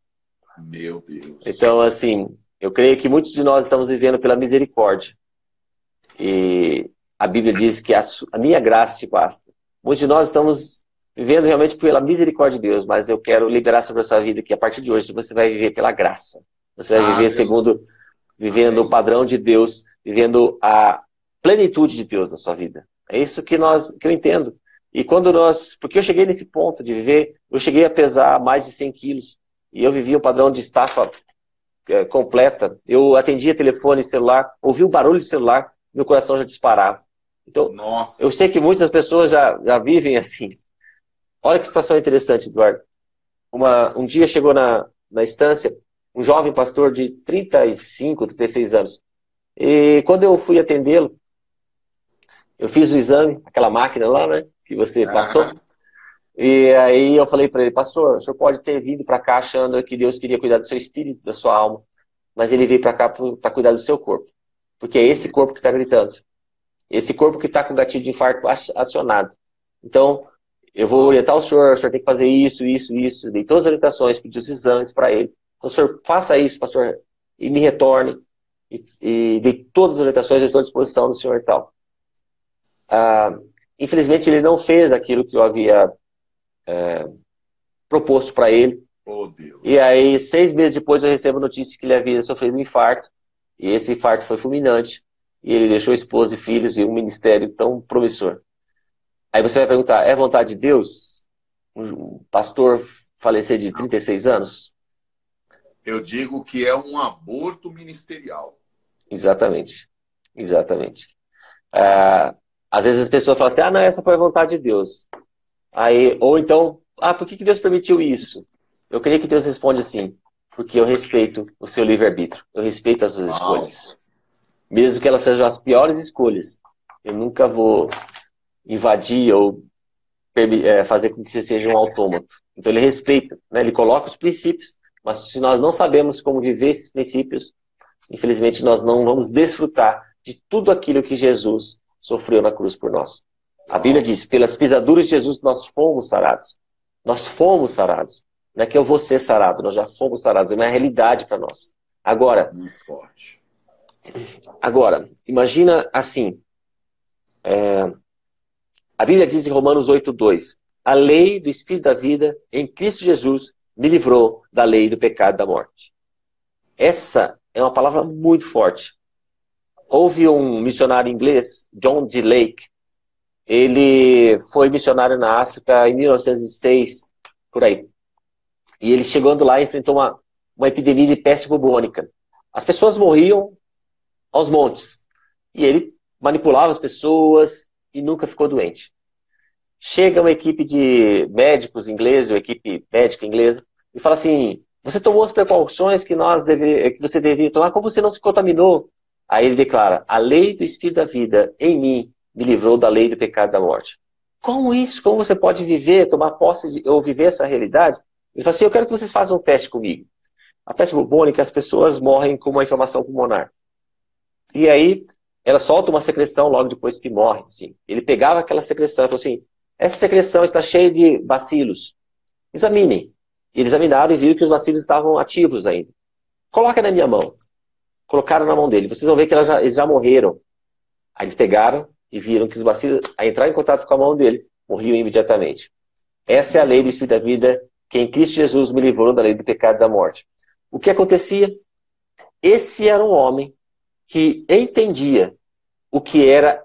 Meu Deus. Então, assim, eu creio que muitos de nós estamos vivendo pela misericórdia. E a Bíblia diz que a minha graça te basta. Muitos de nós estamos vivendo realmente pela misericórdia de Deus, mas eu quero liberar sobre a sua vida que a partir de hoje você vai viver pela graça. Você vai viver vivendo o padrão de Deus, vivendo a plenitude de Deus na sua vida. É isso que eu entendo. E porque eu cheguei nesse ponto de viver, eu cheguei a pesar mais de 100 quilos. E eu vivia um padrão de estafa completa. Eu atendia telefone, celular, ouvia o barulho de celular, meu coração já disparava. Então, nossa, eu sei que muitas pessoas já vivem assim. Olha que situação interessante, Eduardo. Um dia chegou na estância um jovem pastor de 35, 36 anos. E quando eu fui atendê-lo, eu fiz o exame, aquela máquina lá, né, que você passou. E aí eu falei para ele, pastor, o senhor pode ter vindo para cá achando que Deus queria cuidar do seu espírito, da sua alma, mas ele veio para cá para cuidar do seu corpo. Porque é esse corpo que está gritando. Esse corpo que está com o gatilho de infarto acionado. Então, eu vou orientar o senhor tem que fazer isso, isso, isso. Dei todas as orientações, pedi os exames para ele. Então, o senhor faça isso, pastor, e me retorne. E dei todas as orientações, estou à disposição do senhor e tal. Infelizmente, ele não fez aquilo que eu havia proposto para ele. Oh, Deus. E aí, 6 meses depois, eu recebo a notícia que ele havia sofrido um infarto. E esse infarto foi fulminante. E ele deixou esposa e filhos e um ministério tão promissor. Aí você vai perguntar, é vontade de Deus um pastor falecer de 36 anos? Eu digo que é um aborto ministerial. Exatamente. Exatamente. Às vezes as pessoas falam assim, não, essa foi a vontade de Deus. Aí, ou então, por que Deus permitiu isso? Eu queria que Deus responda assim, porque eu respeito o seu livre-arbítrio, eu respeito as suas escolhas. Mesmo que elas sejam as piores escolhas, eu nunca vou invadir ou fazer com que você seja um autômato. Então ele respeita, né? Ele coloca os princípios, mas se nós não sabemos como viver esses princípios, infelizmente nós não vamos desfrutar de tudo aquilo que Jesus sofreu na cruz por nós. A Bíblia diz, pelas pisaduras de Jesus nós fomos sarados. Nós fomos sarados. Não é que eu vou ser sarado, nós já fomos sarados. É uma realidade para nós. Agora, muito forte. Agora, imagina assim. A Bíblia diz em Romanos 8:2, a lei do Espírito da vida em Cristo Jesus me livrou da lei do pecado e da morte. Essa é uma palavra muito forte. Houve um missionário inglês, John D. Lake. Ele foi missionário na África em 1906, por aí. E ele chegando lá enfrentou uma epidemia de peste bubônica. As pessoas morriam aos montes. E ele manipulava as pessoas e nunca ficou doente. Chega uma equipe de médicos ingleses, uma equipe médica inglesa, e fala assim, você tomou as precauções que você deveria tomar, como você não se contaminou? Aí ele declara, a lei do Espírito da vida em mim me livrou da lei do pecado e da morte. Como isso? Como você pode viver, tomar posse ou viver essa realidade? Ele fala assim, eu quero que vocês façam um teste comigo. A peste bubônica, as pessoas morrem com uma inflamação pulmonar. E aí, ela solta uma secreção logo depois que morre. Assim. Ele pegava aquela secreção e falou assim, essa secreção está cheia de bacilos. Examinem. E eles examinaram e viram que os bacilos estavam ativos ainda. Coloca na minha mão. Colocaram na mão dele. Vocês vão ver que eles já morreram. Aí eles pegaram e viram que os bacilos, a entrar em contato com a mão dele, morriam imediatamente. Essa é a lei do Espírito da vida, que em Cristo Jesus me livrou da lei do pecado e da morte. O que acontecia? Esse era um homem que entendia o que é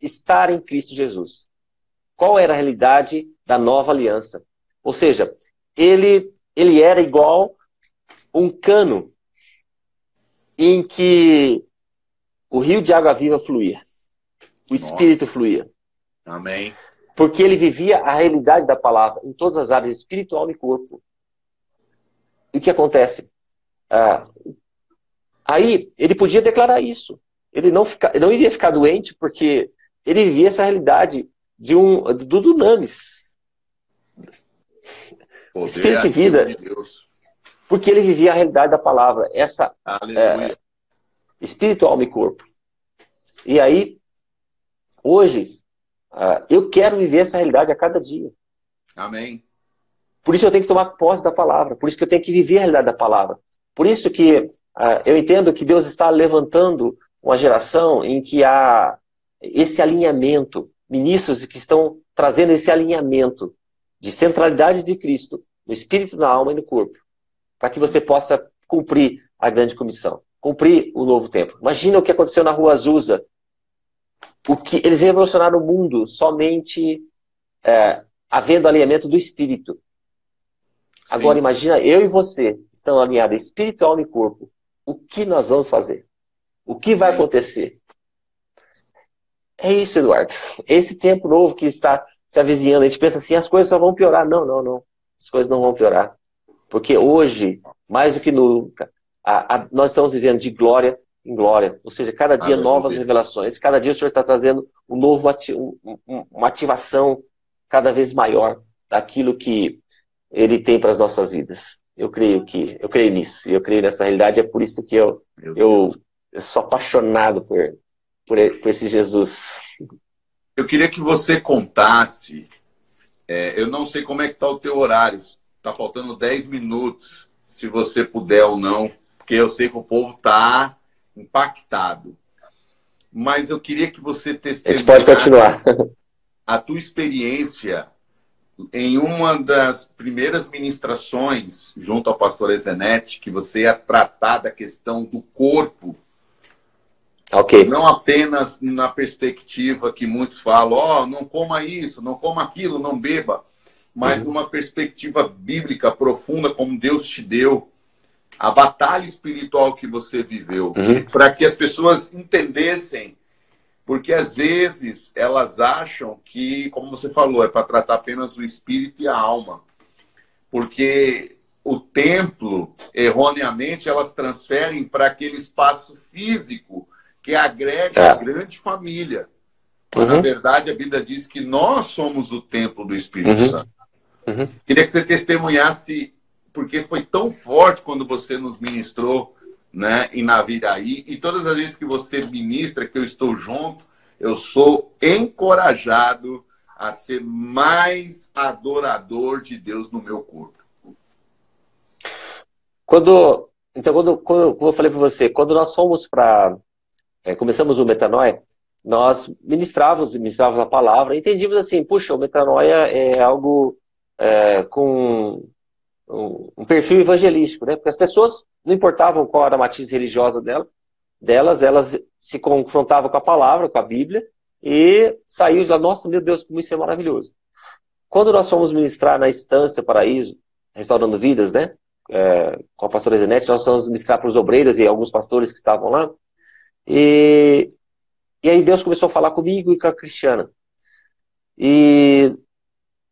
estar em Cristo Jesus. Qual era a realidade da nova aliança? Ou seja, ele era igual um cano em que o rio de água viva fluía. O Espírito fluía. Amém. Porque ele vivia a realidade da palavra em todas as áreas, espiritual e corpo. E o que acontece? Aí ele podia declarar isso. Ele não iria ficar doente porque ele vivia essa realidade do dunamis. Espírito e vida. De Deus. Porque ele vivia a realidade da palavra. Essa espírito, alma e corpo. E aí, hoje, eu quero viver essa realidade a cada dia. Amém. Por isso eu tenho que tomar posse da palavra. Por isso que eu tenho que viver a realidade da palavra. Por isso que eu entendo que Deus está levantando uma geração em que há esse alinhamento. Ministros que estão trazendo esse alinhamento de centralidade de Cristo no espírito, na alma e no corpo. Para que você possa cumprir a grande comissão. Cumprir o novo tempo. Imagina o que aconteceu na Rua Azusa. Eles revolucionaram o mundo somente havendo alinhamento do espírito. Sim. Agora imagina, eu e você estão alinhados espírito, alma e corpo. O que nós vamos fazer? O que vai acontecer? É isso, Eduardo. Esse tempo novo que está se avizinhando, a gente pensa assim, as coisas só vão piorar. Não, não, não. As coisas não vão piorar. Porque hoje, mais do que nunca, nós estamos vivendo de glória em glória. Ou seja, cada dia novas revelações. Cada dia o Senhor está trazendo uma ativação cada vez maior daquilo que Ele tem para as nossas vidas. Eu creio nisso. Eu creio nessa realidade. É por isso que eu sou apaixonado por esse Jesus. Eu queria que você contasse. Eu não sei como é que está o teu horário. Está faltando 10 minutos. Se você puder ou não. Porque eu sei que o povo está impactado. mas eu queria que você A gente pode continuar. a tua experiência em uma das primeiras ministrações junto ao pastor Ezenete, que você ia tratar da questão do corpo. Ok. Não apenas na perspectiva que muitos falam, não coma isso, não coma aquilo, não beba, mas numa perspectiva bíblica profunda, como Deus te deu, a batalha espiritual que você viveu, para que as pessoas entendessem, porque às vezes elas acham que, como você falou, é para tratar apenas o espírito e a alma, porque o templo, erroneamente, elas transferem para aquele espaço físico que agrega a grande família. Mas, na verdade, a Bíblia diz que nós somos o templo do Espírito Santo. Queria que você testemunhasse, porque foi tão forte quando você nos ministrou, né, em Naviraí, e todas as vezes que você ministra, que eu estou junto, eu sou encorajado a ser mais adorador de Deus no meu corpo. Quando eu falei para você, quando nós fomos para... começamos o Metanoia, nós ministrávamos a palavra, e entendíamos assim, puxa, o Metanoia é algo com um perfil evangelístico, né? Porque as pessoas não importavam qual era a matriz religiosa elas se confrontavam com a palavra, com a Bíblia, e saíam de lá, nossa, meu Deus, como isso é maravilhoso. Quando nós fomos ministrar na Estância Paraíso, Restaurando Vidas, né? Com a pastora Zenete, nós fomos ministrar para os obreiros e alguns pastores que estavam lá, e aí Deus começou a falar comigo e com a Cristiana. E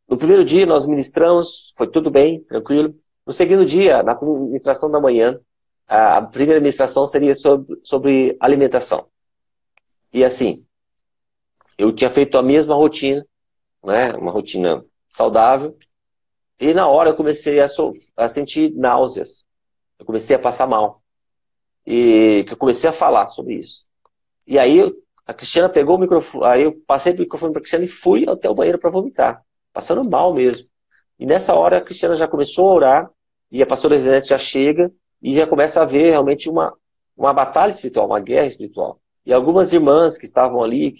no primeiro dia nós ministramos, foi tudo bem, tranquilo. No segundo dia, na ministração da manhã, a primeira ministração seria sobre alimentação. E assim, eu tinha feito a mesma rotina, né, uma rotina saudável, e na hora eu comecei a sentir náuseas. Eu comecei a passar mal. E que eu comecei a falar sobre isso. E aí a Cristiana pegou o microfone, aí eu passei o microfone para a Cristiana e fui até o banheiro para vomitar, passando mal mesmo. E nessa hora a Cristiana já começou a orar, e a pastora Zenete já chega, e já começa a ver realmente uma batalha espiritual, uma guerra espiritual. E algumas irmãs que estavam ali,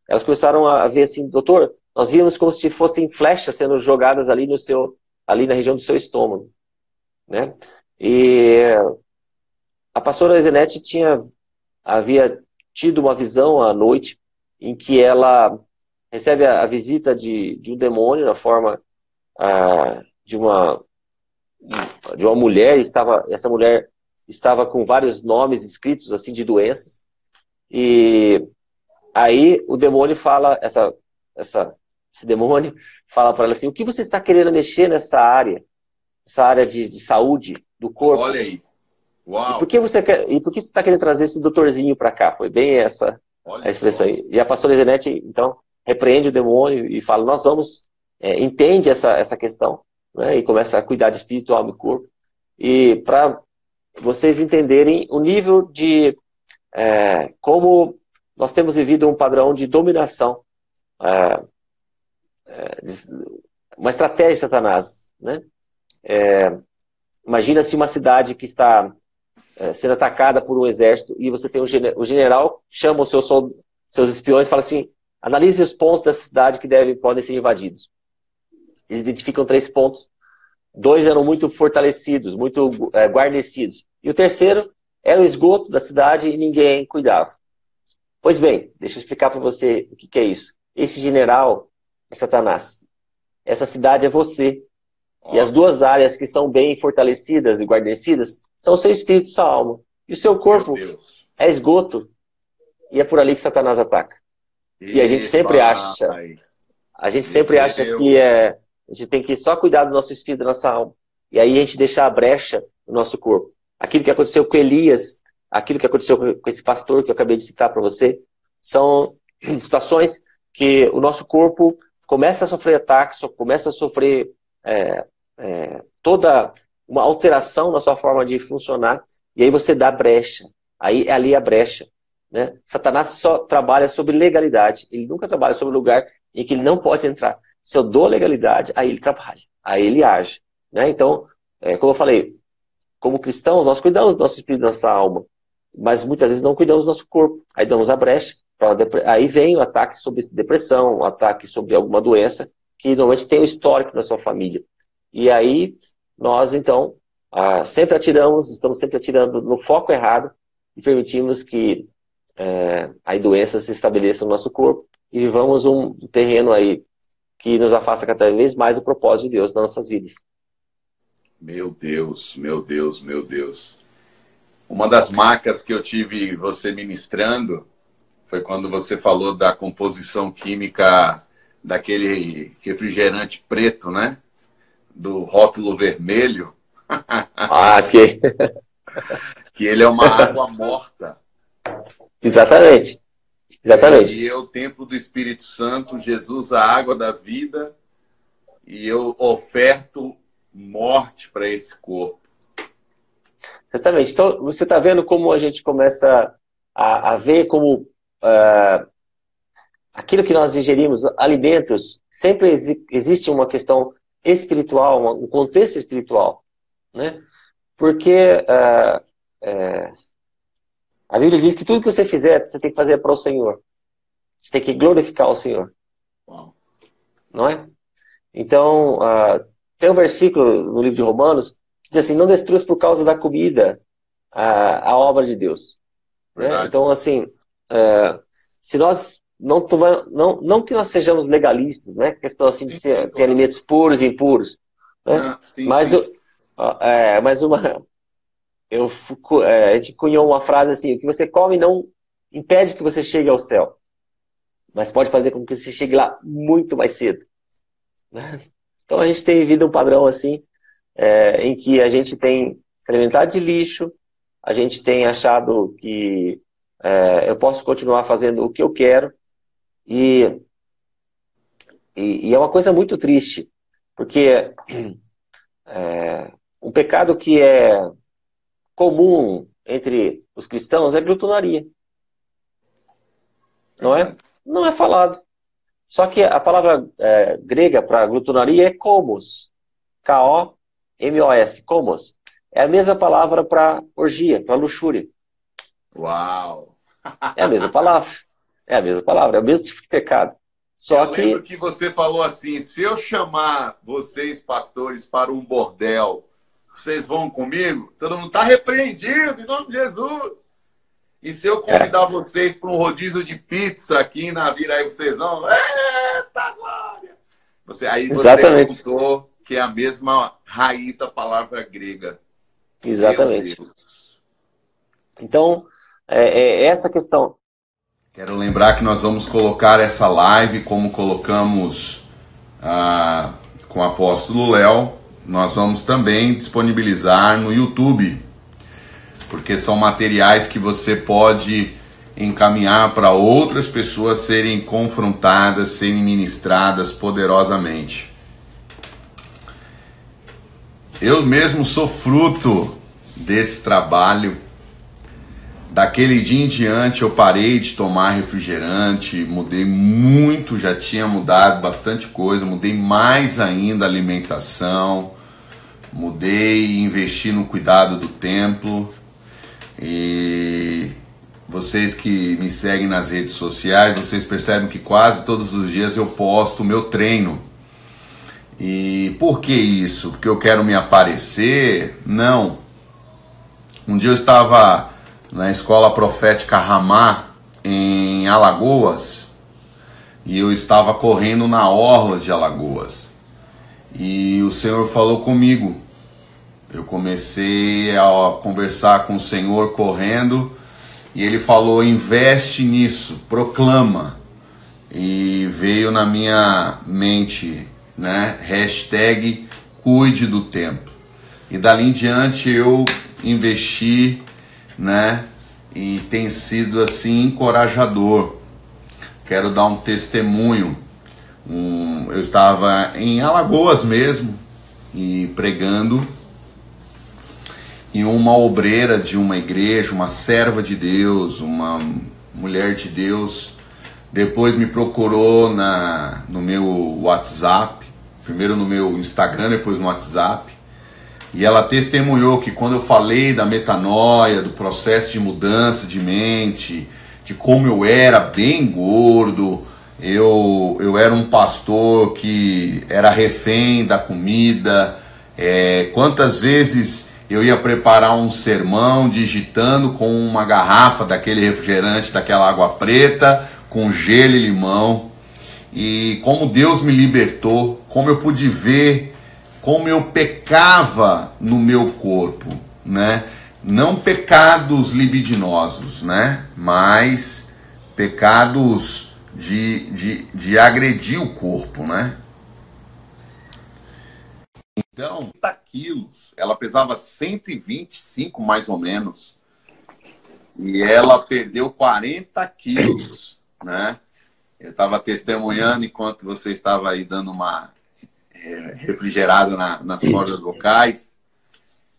elas começaram a ver assim, doutor, nós víamos como se fossem flechas sendo jogadas ali ali na região do seu estômago, né? E a pastora Zenete havia tido uma visão à noite em que ela recebe a visita de um demônio na forma de uma mulher. Essa mulher estava com vários nomes escritos assim de doenças, e aí o demônio fala, esse demônio fala para ela assim, o que você está querendo mexer nessa área de saúde do corpo? Olha aí. Uau. E por que você está querendo trazer esse doutorzinho para cá? Foi bem essa a expressão aí. E a pastora Zenete, então, repreende o demônio e fala, nós vamos, entende essa questão, né? E começa a cuidar de espírito, alma e corpo. E para vocês entenderem o nível de como nós temos vivido um padrão de dominação, uma estratégia de Satanás, né? Imagina se uma cidade que está sendo atacada por um exército, e você tem o general chama os seus espiões e fala assim, analise os pontos da cidade que podem ser invadidos. Eles identificam 3 pontos, 2 eram muito fortalecidos, muito guarnecidos, e o terceiro era o esgoto da cidade e ninguém cuidava. Pois bem, deixa eu explicar para você o que é isso. Esse general é Satanás. Essa cidade é você. E as 2 áreas que são bem fortalecidas e guarnecidas são o seu espírito e sua alma. E o seu corpo é esgoto. E é por ali que Satanás ataca. E a gente sempre acha que a gente tem que só cuidar do nosso espírito e da nossa alma. E aí a gente deixa a brecha no nosso corpo. Aquilo que aconteceu com Elias, aquilo que aconteceu com esse pastor que eu acabei de citar para você, são situações que o nosso corpo começa a sofrer ataques, começa a sofrer toda uma alteração na sua forma de funcionar, e aí você dá brecha. Aí é ali a brecha, né? Satanás só trabalha sobre legalidade, ele nunca trabalha sobre lugar em que ele não pode entrar. Se eu dou legalidade, aí ele trabalha, aí ele age, né? Então, como eu falei, como cristãos, nós cuidamos do nosso espírito, da nossa alma. mas muitas vezes não cuidamos do nosso corpo. Aí damos a brecha, aí vem o ataque sobre depressão, o ataque sobre alguma doença, que normalmente tem um histórico na sua família. E aí nós, então, estamos sempre atirando no foco errado e permitimos que aí doenças se estabeleçam no nosso corpo e vivamos um terreno aí que nos afasta cada vez mais do propósito de Deus nas nossas vidas. Meu Deus, meu Deus, meu Deus. Uma das marcas que eu tive você ministrando foi quando você falou da composição química daquele refrigerante preto, né? Do rótulo vermelho. Ok. Que ele é uma água morta. Exatamente. Exatamente. E é o templo do Espírito Santo, Jesus, a água da vida, e eu oferto morte para esse corpo. Exatamente. Então, você está vendo como a gente começa a ver como aquilo que nós ingerimos, alimentos, sempre existe uma questão espiritual, um contexto espiritual, né? Porque a Bíblia diz que tudo que você fizer, você tem que fazer para o Senhor. Você tem que glorificar o Senhor. Uau. Não é? Então, tem um versículo no livro de Romanos que diz assim, não destruas por causa da comida a obra de Deus. Né? Então, assim, se nós não que nós sejamos legalistas, né? Questão assim de ter alimentos puros e impuros. Né? Mas a gente cunhou uma frase assim, o que você come não impede que você chegue ao céu, mas pode fazer com que você chegue lá muito mais cedo. Né? Então a gente tem vivido um padrão assim, em que a gente tem se alimentado de lixo, a gente tem achado que eu posso continuar fazendo o que eu quero, e é uma coisa muito triste, porque um pecado que é comum entre os cristãos é glutonaria. Não é? Não é falado. Só que a palavra grega para glutonaria é komos. K-O-M-O-S. Komos. É a mesma palavra para orgia, para luxúria. Uau! É a mesma palavra. É a mesma palavra, é o mesmo tipo de pecado. Eu lembro que você falou assim, se eu chamar vocês, pastores, para um bordel, vocês vão comigo? Todo mundo está repreendido, em nome de Jesus. E se eu convidar vocês para um rodízio de pizza aqui na Viraí, vocês vão? Eita glória! Aí você contou que é a mesma raiz da palavra grega. Exatamente. Então, essa questão. Quero lembrar que nós vamos colocar essa live, como colocamos com o apóstolo Léo, nós vamos também disponibilizar no YouTube, porque são materiais que você pode encaminhar para outras pessoas serem confrontadas, serem ministradas poderosamente. Eu mesmo sou fruto desse trabalho. Daquele dia em diante eu parei de tomar refrigerante, mudei muito, já tinha mudado bastante coisa, mudei mais ainda a alimentação, mudei, investi no cuidado do templo. E vocês que me seguem nas redes sociais, vocês percebem que quase todos os dias eu posto o meu treino. E por que isso? Porque eu quero me aparecer? Não. Um dia eu estava na Escola Profética Ramá, em Alagoas, e eu estava correndo na orla de Alagoas. E o Senhor falou comigo. Eu comecei a conversar com o Senhor correndo, e Ele falou, investe nisso, proclama. E veio na minha mente, né, hashtag cuide do templo. E dali em diante eu investi, né? E tem sido assim encorajador. Quero dar um testemunho. Eu estava em Alagoas mesmo e pregando, e uma obreira de uma igreja, uma serva de Deus, uma mulher de Deus, depois me procurou no meu WhatsApp, primeiro no meu Instagram, depois no WhatsApp, E ela testemunhou que quando eu falei da metanoia, do processo de mudança de mente, de como eu era bem gordo, eu era um pastor que era refém da comida. Quantas vezes eu ia preparar um sermão digitando com uma garrafa daquele refrigerante, daquela água preta, com gelo e limão. E como Deus me libertou, como eu pude ver como eu pecava no meu corpo, né? Não pecados libidinosos, né? Mas pecados de agredir o corpo, né? Então, 30 quilos. Ela pesava 125 mais ou menos. E ela perdeu 40 quilos, né? Eu estava testemunhando enquanto você estava aí dando uma refrigerada nas cordas vocais,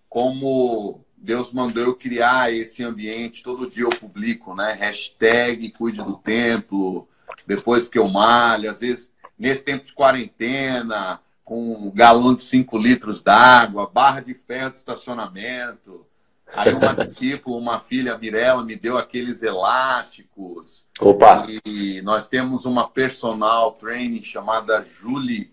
como Deus mandou eu criar esse ambiente. Todo dia eu publico, né? Hashtag cuide do templo, depois que eu malho, às vezes nesse tempo de quarentena, com um galão de 5 litros d'água, barra de ferro de estacionamento. Aí uma discípula, uma filha, Mirella, me deu aqueles elásticos. Opa! E nós temos uma personal training chamada Julie,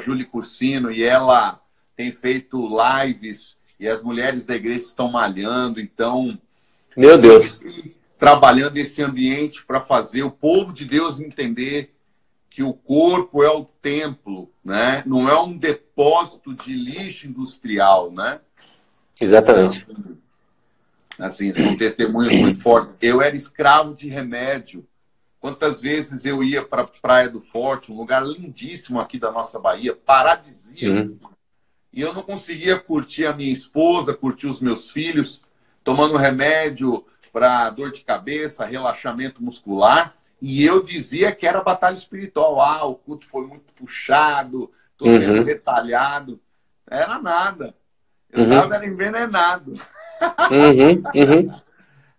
@Julie Cursino, e ela tem feito lives e as mulheres da igreja estão malhando. Então, meu Deus, trabalhando esse ambiente para fazer o povo de Deus entender que o corpo é o templo, né? Não é um depósito de lixo industrial, né? Exatamente. Então, assim, são testemunhos muito fortes. Eu era escravo de remédio. Quantas vezes eu ia para a Praia do Forte, um lugar lindíssimo aqui da nossa Bahia, paradisíaco, e eu não conseguia curtir a minha esposa, curtir os meus filhos, tomando remédio para dor de cabeça, relaxamento muscular, e eu dizia que era batalha espiritual. Ah, o culto foi muito puxado, estou sendo retalhado. Era nada. Eu estava envenenado.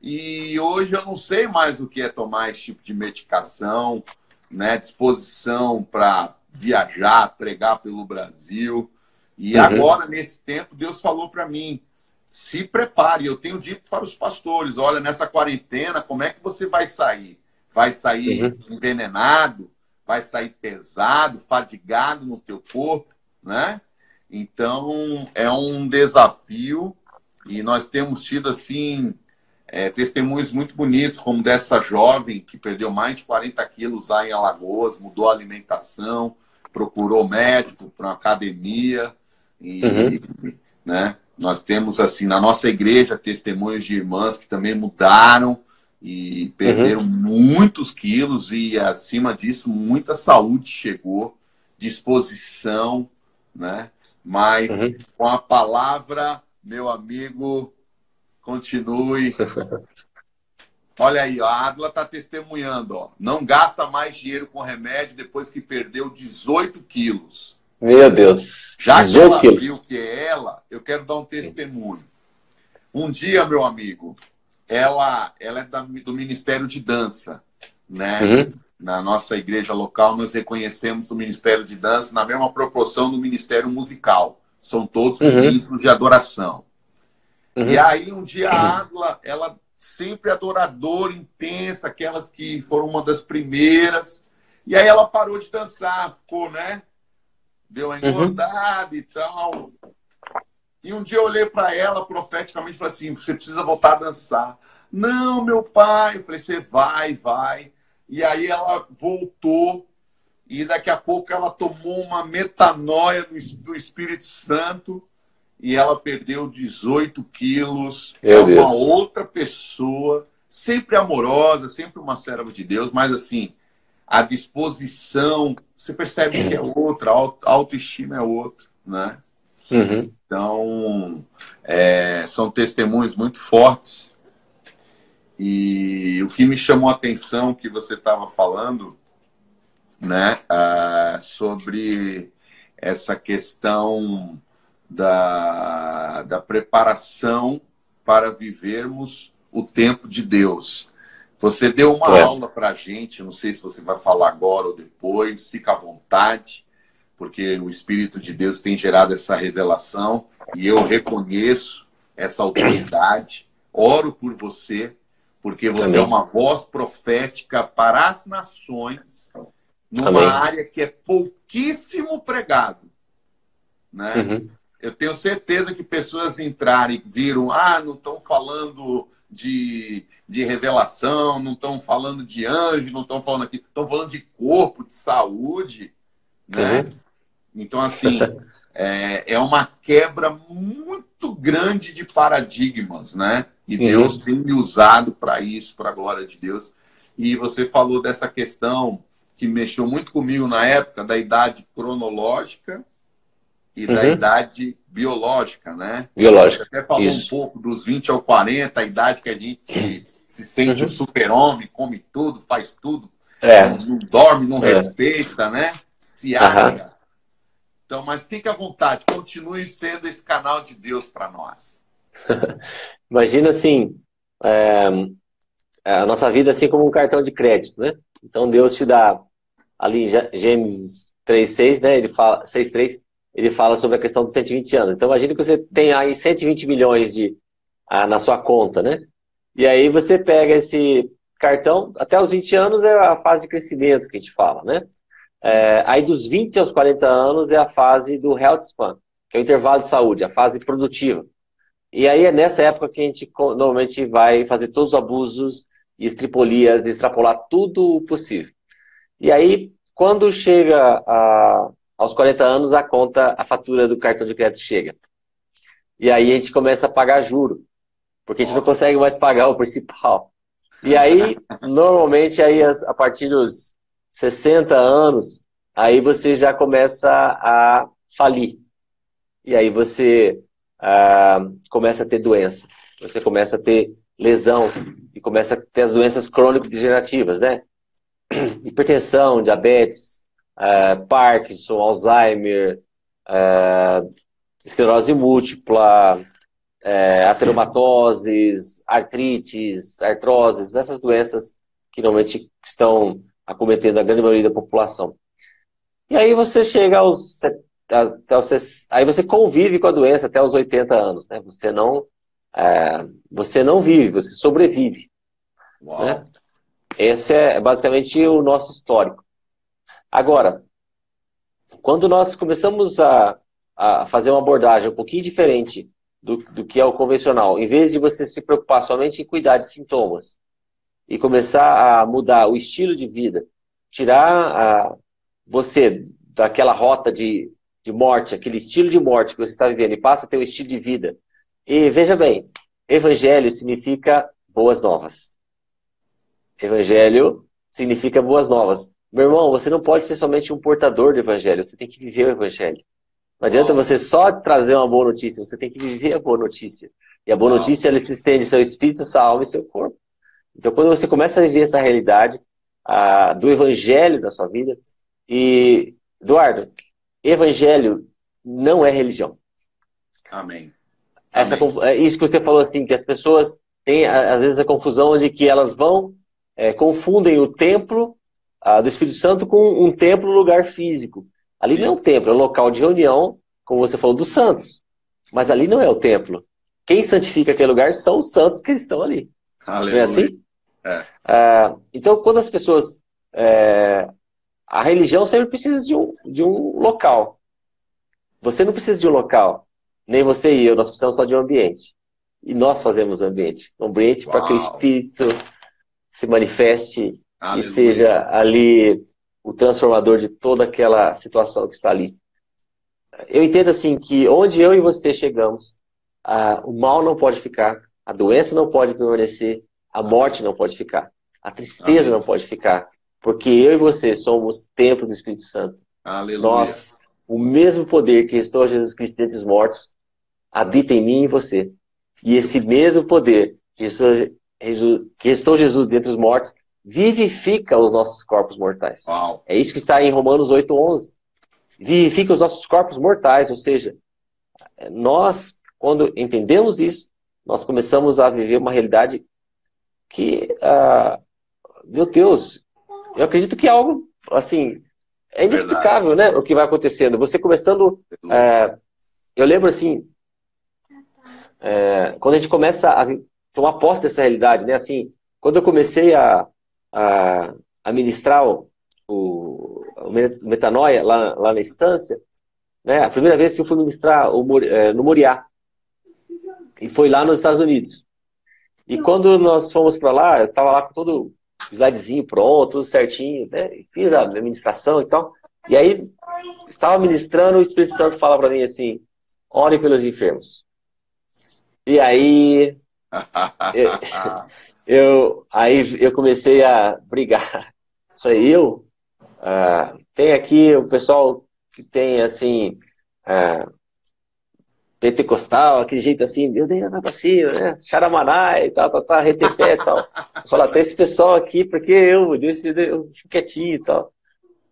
E hoje eu não sei mais o que é tomar esse tipo de medicação, né? Disposição para viajar, pregar pelo Brasil. E agora, nesse tempo, Deus falou para mim, se prepare. Eu tenho dito para os pastores, olha, nessa quarentena, como é que você vai sair? Vai sair envenenado? Vai sair pesado, fadigado no teu corpo, né? Então, é um desafio e nós temos tido, assim, testemunhos muito bonitos, como dessa jovem que perdeu mais de 40 quilos lá em Alagoas, mudou a alimentação, procurou médico para uma academia. E, né, nós temos, assim, na nossa igreja, testemunhos de irmãs que também mudaram e perderam muitos quilos e, acima disso, muita saúde chegou, disposição, né? Mas com a palavra, meu amigo, continue. Olha aí, ó, a Adla está testemunhando. Ó. Não gasta mais dinheiro com remédio depois que perdeu 18 quilos. Meu Deus. Já que ela viu que é ela, eu quero dar um testemunho. Um dia, meu amigo, ela é do Ministério de Dança, né? Na nossa igreja local, nós reconhecemos o Ministério de Dança na mesma proporção do Ministério Musical. São todos ministros de adoração. E aí, um dia, a Adla, ela sempre adoradora, intensa, aquelas que foram uma das primeiras. E aí ela parou de dançar, ficou, né? Deu uma engordada e tal. E um dia eu olhei para ela profeticamente e falei assim, você precisa voltar a dançar. Não, meu pai. Eu falei, você vai. E aí ela voltou e daqui a pouco ela tomou uma metanoia do Espírito Santo e ela perdeu 18 quilos. Meu uma Deus. Outra pessoa, sempre amorosa, sempre uma serva de Deus, mas assim, a disposição, você percebe que é outra, a autoestima é outra, né? Então, são testemunhos muito fortes. E o que me chamou a atenção que você estava falando, né, sobre essa questão da preparação para vivermos o tempo de Deus. Você deu uma aula para a gente, não sei se você vai falar agora ou depois, fica à vontade, porque o Espírito de Deus tem gerado essa revelação e eu reconheço essa autoridade. Oro por você, porque você é uma voz profética para as nações, numa área que é pouquíssimo pregado, né? Eu tenho certeza que pessoas entrarem e viram, não estão falando de revelação, não estão falando de anjo, não estão falando aqui, estão falando de corpo, de saúde, né? Então, assim, é uma quebra muito grande de paradigmas, né? E Deus tem me usado para isso, para a glória de Deus. E você falou dessa questão que mexeu muito comigo na época, da idade cronológica e da idade biológica, né? Biológica. Você até falou um pouco dos 20 ao 40, a idade que a gente se sente um super-homem, come tudo, faz tudo, não dorme, não respeita, né? Se acha. Então, mas fique à vontade, continue sendo esse canal de Deus para nós. Imagina assim, a nossa vida assim como um cartão de crédito, né? Então Deus te dá, ali em Gênesis 3:6, né? Ele fala, 6:3, ele fala sobre a questão dos 120 anos. Então imagina que você tem aí 120 milhões na sua conta, né? E aí você pega esse cartão, até os 20 anos é a fase de crescimento que a gente fala, né? Aí dos 20 aos 40 anos é a fase do health span, que é o intervalo de saúde, a fase produtiva. E aí é nessa época que a gente normalmente vai fazer todos os abusos, estripolias, extrapolar tudo o possível. E aí, quando chega aos 40 anos, a fatura do cartão de crédito chega. E aí a gente começa a pagar juro, porque a gente não consegue mais pagar o principal. E aí, normalmente, aí, a partir dos 60 anos, aí você já começa a falir. E aí você começa a ter doença. Você começa a ter lesão e começa a ter as doenças crônico-degenerativas, né? Hipertensão, diabetes, Parkinson, Alzheimer, esclerose múltipla, ateromatoses, artrites, artroses, essas doenças que normalmente estão acometendo a grande maioria da população. E aí você chega aí você convive com a doença até os 80 anos, né? Você não vive, você sobrevive. Né? Esse é basicamente o nosso histórico. Agora, quando nós começamos a fazer uma abordagem um pouquinho diferente do que é o convencional, em vez de você se preocupar somente em cuidar de sintomas e começar a mudar o estilo de vida, tirar você daquela rota de morte, aquele estilo de morte que você está vivendo e passa a ter um estilo de vida. E veja bem, evangelho significa boas novas. Evangelho significa boas novas. Meu irmão, você não pode ser somente um portador do evangelho, você tem que viver o evangelho. Não adianta você só trazer uma boa notícia, você tem que viver a boa notícia. E a boa notícia, ela se estende seu espírito, sua alma e seu corpo. Então, quando você começa a viver essa realidade do evangelho na sua vida, e, Eduardo, evangelho não é religião. Amém. Isso que você falou assim, que as pessoas têm, às vezes, a confusão de que elas confundem o templo do Espírito Santo com um templo, lugar físico. Ali não é um templo, é um local de reunião, como você falou, dos santos. Mas ali não é o templo. Quem santifica aquele lugar são os santos que estão ali. Aleluia. Não é assim? Então, quando as pessoas... a religião sempre precisa de um local. Você não precisa de um local. Nem você e eu, nós precisamos só de um ambiente. E nós fazemos ambiente. Um ambiente para que o Espírito se manifeste e seja ali o transformador de toda aquela situação que está ali. Eu entendo assim que onde eu e você chegamos, o mal não pode ficar, a doença não pode permanecer, a morte não pode ficar, a tristeza não pode ficar, porque eu e você somos templo do Espírito Santo. Aleluia. Nós, o mesmo poder que restou Jesus Cristo dentre os mortos, habita em mim e em você. E esse mesmo poder que restou Jesus dentre os mortos, vivifica os nossos corpos mortais. Uau. É isso que está em Romanos 8:11. Vivifica os nossos corpos mortais, ou seja, nós, quando entendemos isso, nós começamos a viver uma realidade que, meu Deus, eu acredito que é algo, assim, É inexplicável, né? O que vai acontecendo. Você começando... eu lembro assim... quando a gente começa a tomar posse dessa realidade, né? Assim, quando eu comecei a ministrar o Metanoia lá na instância, né? A primeira vez que eu fui ministrar no Moriá, e foi lá nos Estados Unidos. E quando nós fomos para lá, eu estava lá com todo o slidezinho pronto, tudo certinho, né? Fiz a ministração e tal. E aí, estava ministrando, o Espírito Santo fala para mim assim, ore pelos enfermos. E aí, eu comecei a brigar. Falei, tem aqui o pessoal que tem, assim, pentecostal, aquele jeito assim, meu Deus, vai pra cima, né? Xaramanai, tal, reteté e tal. Falar, tem esse pessoal aqui, porque eu fico quietinho e tal.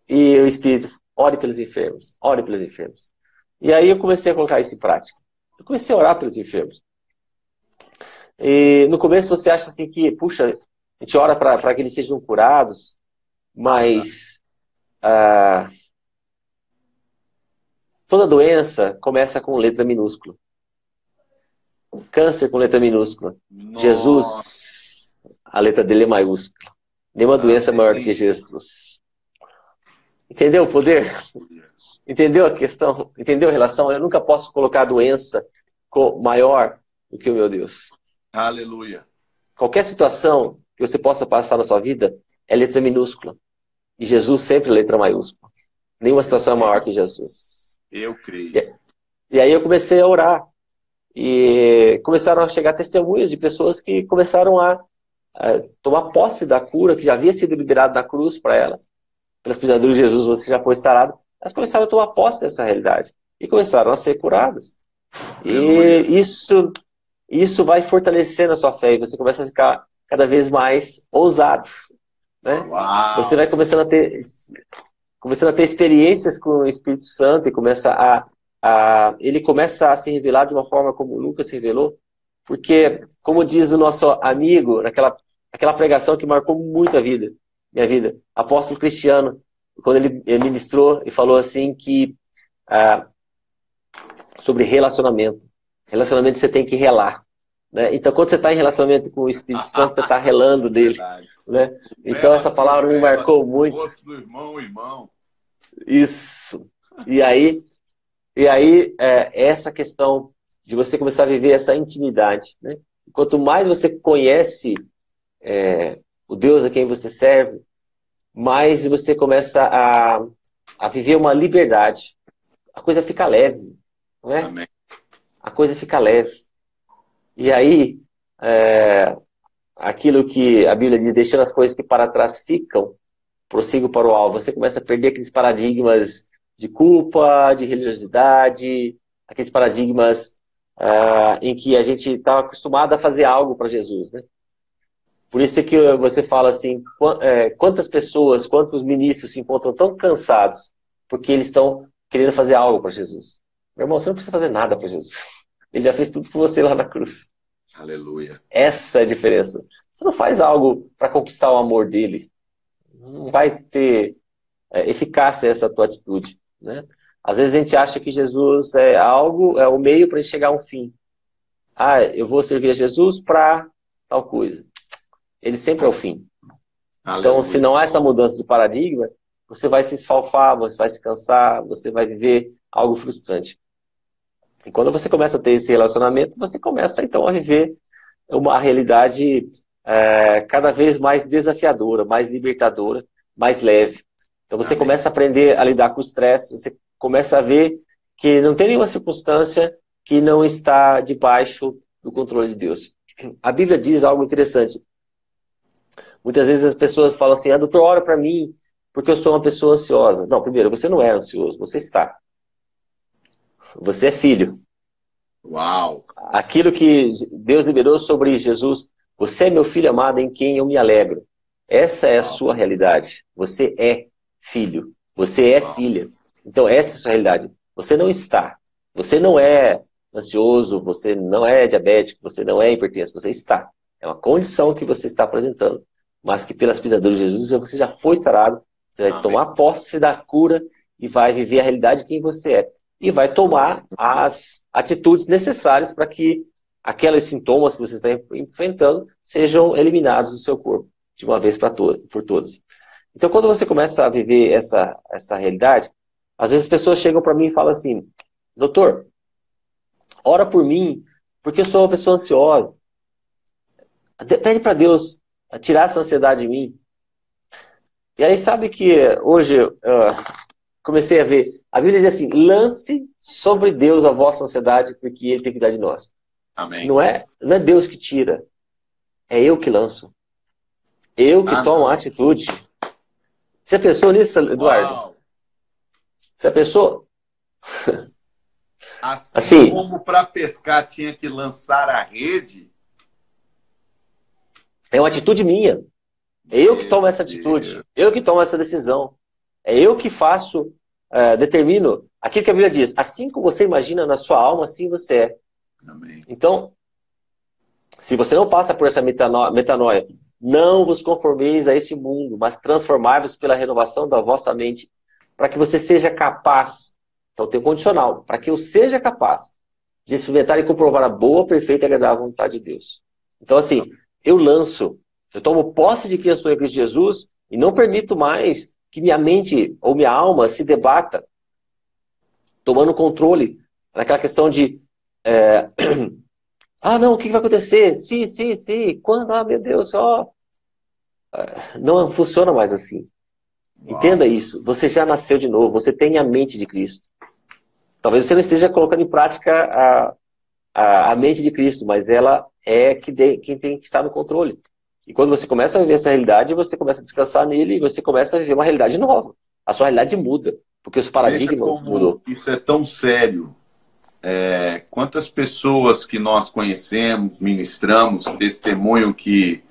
E o Espírito, ore pelos enfermos, ore pelos enfermos. E aí eu comecei a colocar isso em prática. Eu comecei a orar pelos enfermos. E no começo você acha assim que, puxa, a gente ora para que eles sejam curados, mas toda doença começa com letra minúscula. Câncer com letra minúscula. Nossa. Jesus, a letra dele é maiúscula. Nenhuma doença é maior do que Jesus. Entendeu o poder? Entendeu a questão? Entendeu a relação? Eu nunca posso colocar a doença maior do que o meu Deus. Aleluia. Qualquer situação que você possa passar na sua vida é letra minúscula. E Jesus sempre é letra maiúscula. Nenhuma situação é maior que Jesus. Eu creio. E aí eu comecei a orar. E começaram a chegar testemunhos de pessoas que começaram a tomar posse da cura que já havia sido liberada na cruz para elas. Pelas pisaduras de Jesus você já foi sarado. Elas começaram a tomar posse dessa realidade. E começaram a ser curadas. Aleluia. E isso vai fortalecendo a sua fé. E você começa a ficar cada vez mais ousado. Né? Você vai começando a ter experiências com o Espírito Santo e ele começa a se revelar de uma forma como nunca se revelou. Porque, como diz o nosso amigo, naquela pregação que marcou muito minha vida, apóstolo Cristiano, quando ele ministrou e falou assim que sobre relacionamento. Relacionamento você tem que relar. Né? Então, quando você está em relacionamento com o Espírito Santo, você está relando dele. Né? Então, essa palavra me marcou muito. Gosto do irmão. Isso. E aí essa questão de você começar a viver essa intimidade. Né? Quanto mais você conhece o Deus a quem você serve, mais você começa a viver uma liberdade. A coisa fica leve. Não é? Amém. A coisa fica leve. E aí, aquilo que a Bíblia diz, deixando as coisas que para trás ficam, prossigo para o alvo. Você começa a perder aqueles paradigmas de culpa, de religiosidade, aqueles paradigmas em que a gente estava acostumado a fazer algo para Jesus. Né? Por isso é que você fala assim, quantas pessoas, quantos ministros se encontram tão cansados porque eles estão querendo fazer algo para Jesus. Meu irmão, você não precisa fazer nada para Jesus. Ele já fez tudo por você lá na cruz. Aleluia. Essa é a diferença. Você não faz algo para conquistar o amor dele. Não vai ter eficácia essa tua atitude. Né? Às vezes a gente acha que Jesus é o meio para chegar a um fim. Eu vou servir a Jesus para tal coisa. Ele sempre é o fim. Aleluia. Então, se não há essa mudança de paradigma, você vai se esfalfar, você vai se cansar, você vai viver algo frustrante. E quando você começa a ter esse relacionamento, você começa então a viver uma realidade cada vez mais desafiadora, mais libertadora, mais leve. Então você começa a aprender a lidar com o estresse, você começa a ver que não tem nenhuma circunstância que não está debaixo do controle de Deus. A Bíblia diz algo interessante. Muitas vezes as pessoas falam assim, doutor, ora para mim, porque eu sou uma pessoa ansiosa. Não, primeiro, você não é ansioso, você está. Você é filho. Uau! Aquilo que Deus liberou sobre Jesus, você é meu filho amado em quem eu me alegro. Essa é a sua realidade. Você é filho. Você é filha. Então essa é a sua realidade. Você não está. Você não é ansioso, você não é diabético, você não é hipertenso, você está. É uma condição que você está apresentando. Mas que pelas pisaduras de Jesus você já foi sarado Você vai tomar posse da cura e vai viver a realidade de quem você é. E vai tomar as atitudes necessárias para que aqueles sintomas que você está enfrentando sejam eliminados do seu corpo, de uma vez por todas. Então, quando você começa a viver essa realidade, às vezes as pessoas chegam para mim e falam assim, doutor, ora por mim, porque eu sou uma pessoa ansiosa. Pede para Deus tirar essa ansiedade de mim. E aí, sabe que hoje comecei a ver, a Bíblia diz assim, lance sobre Deus a vossa ansiedade, porque Ele tem que cuidar de nós. Amém. Não é Deus que tira, é eu que lanço. Eu que tomo a atitude. Você pensou nisso, Eduardo? Uau. Você pensou? Assim como para pescar tinha que lançar a rede. É uma atitude minha. É eu que tomo essa atitude. Eu que tomo essa decisão. É eu que faço, determino aquilo que a Bíblia diz. Assim como você imagina na sua alma, assim você é. Amém. Então, se você não passa por essa metanoia, não vos conformeis a esse mundo, mas transformai-vos pela renovação da vossa mente, para que você seja capaz, então tem um condicional, para que eu seja capaz de experimentar e comprovar a boa, perfeita e agradável vontade de Deus. Então assim, eu tomo posse de quem eu sou em Cristo Jesus e não permito mais que minha mente ou minha alma se debata, tomando controle naquela questão de não, o que vai acontecer? Sim, quando? Ah, meu Deus, não funciona mais assim. Uau. Entenda isso. Você já nasceu de novo. Você tem a mente de Cristo. Talvez você não esteja colocando em prática a mente de Cristo, mas ela é quem tem que estar no controle. E quando você começa a viver essa realidade, você começa a descansar nele e você começa a viver uma realidade nova. A sua realidade muda, porque os paradigmas mudou. Isso é tão sério. Quantas pessoas que nós conhecemos, ministramos, testemunham que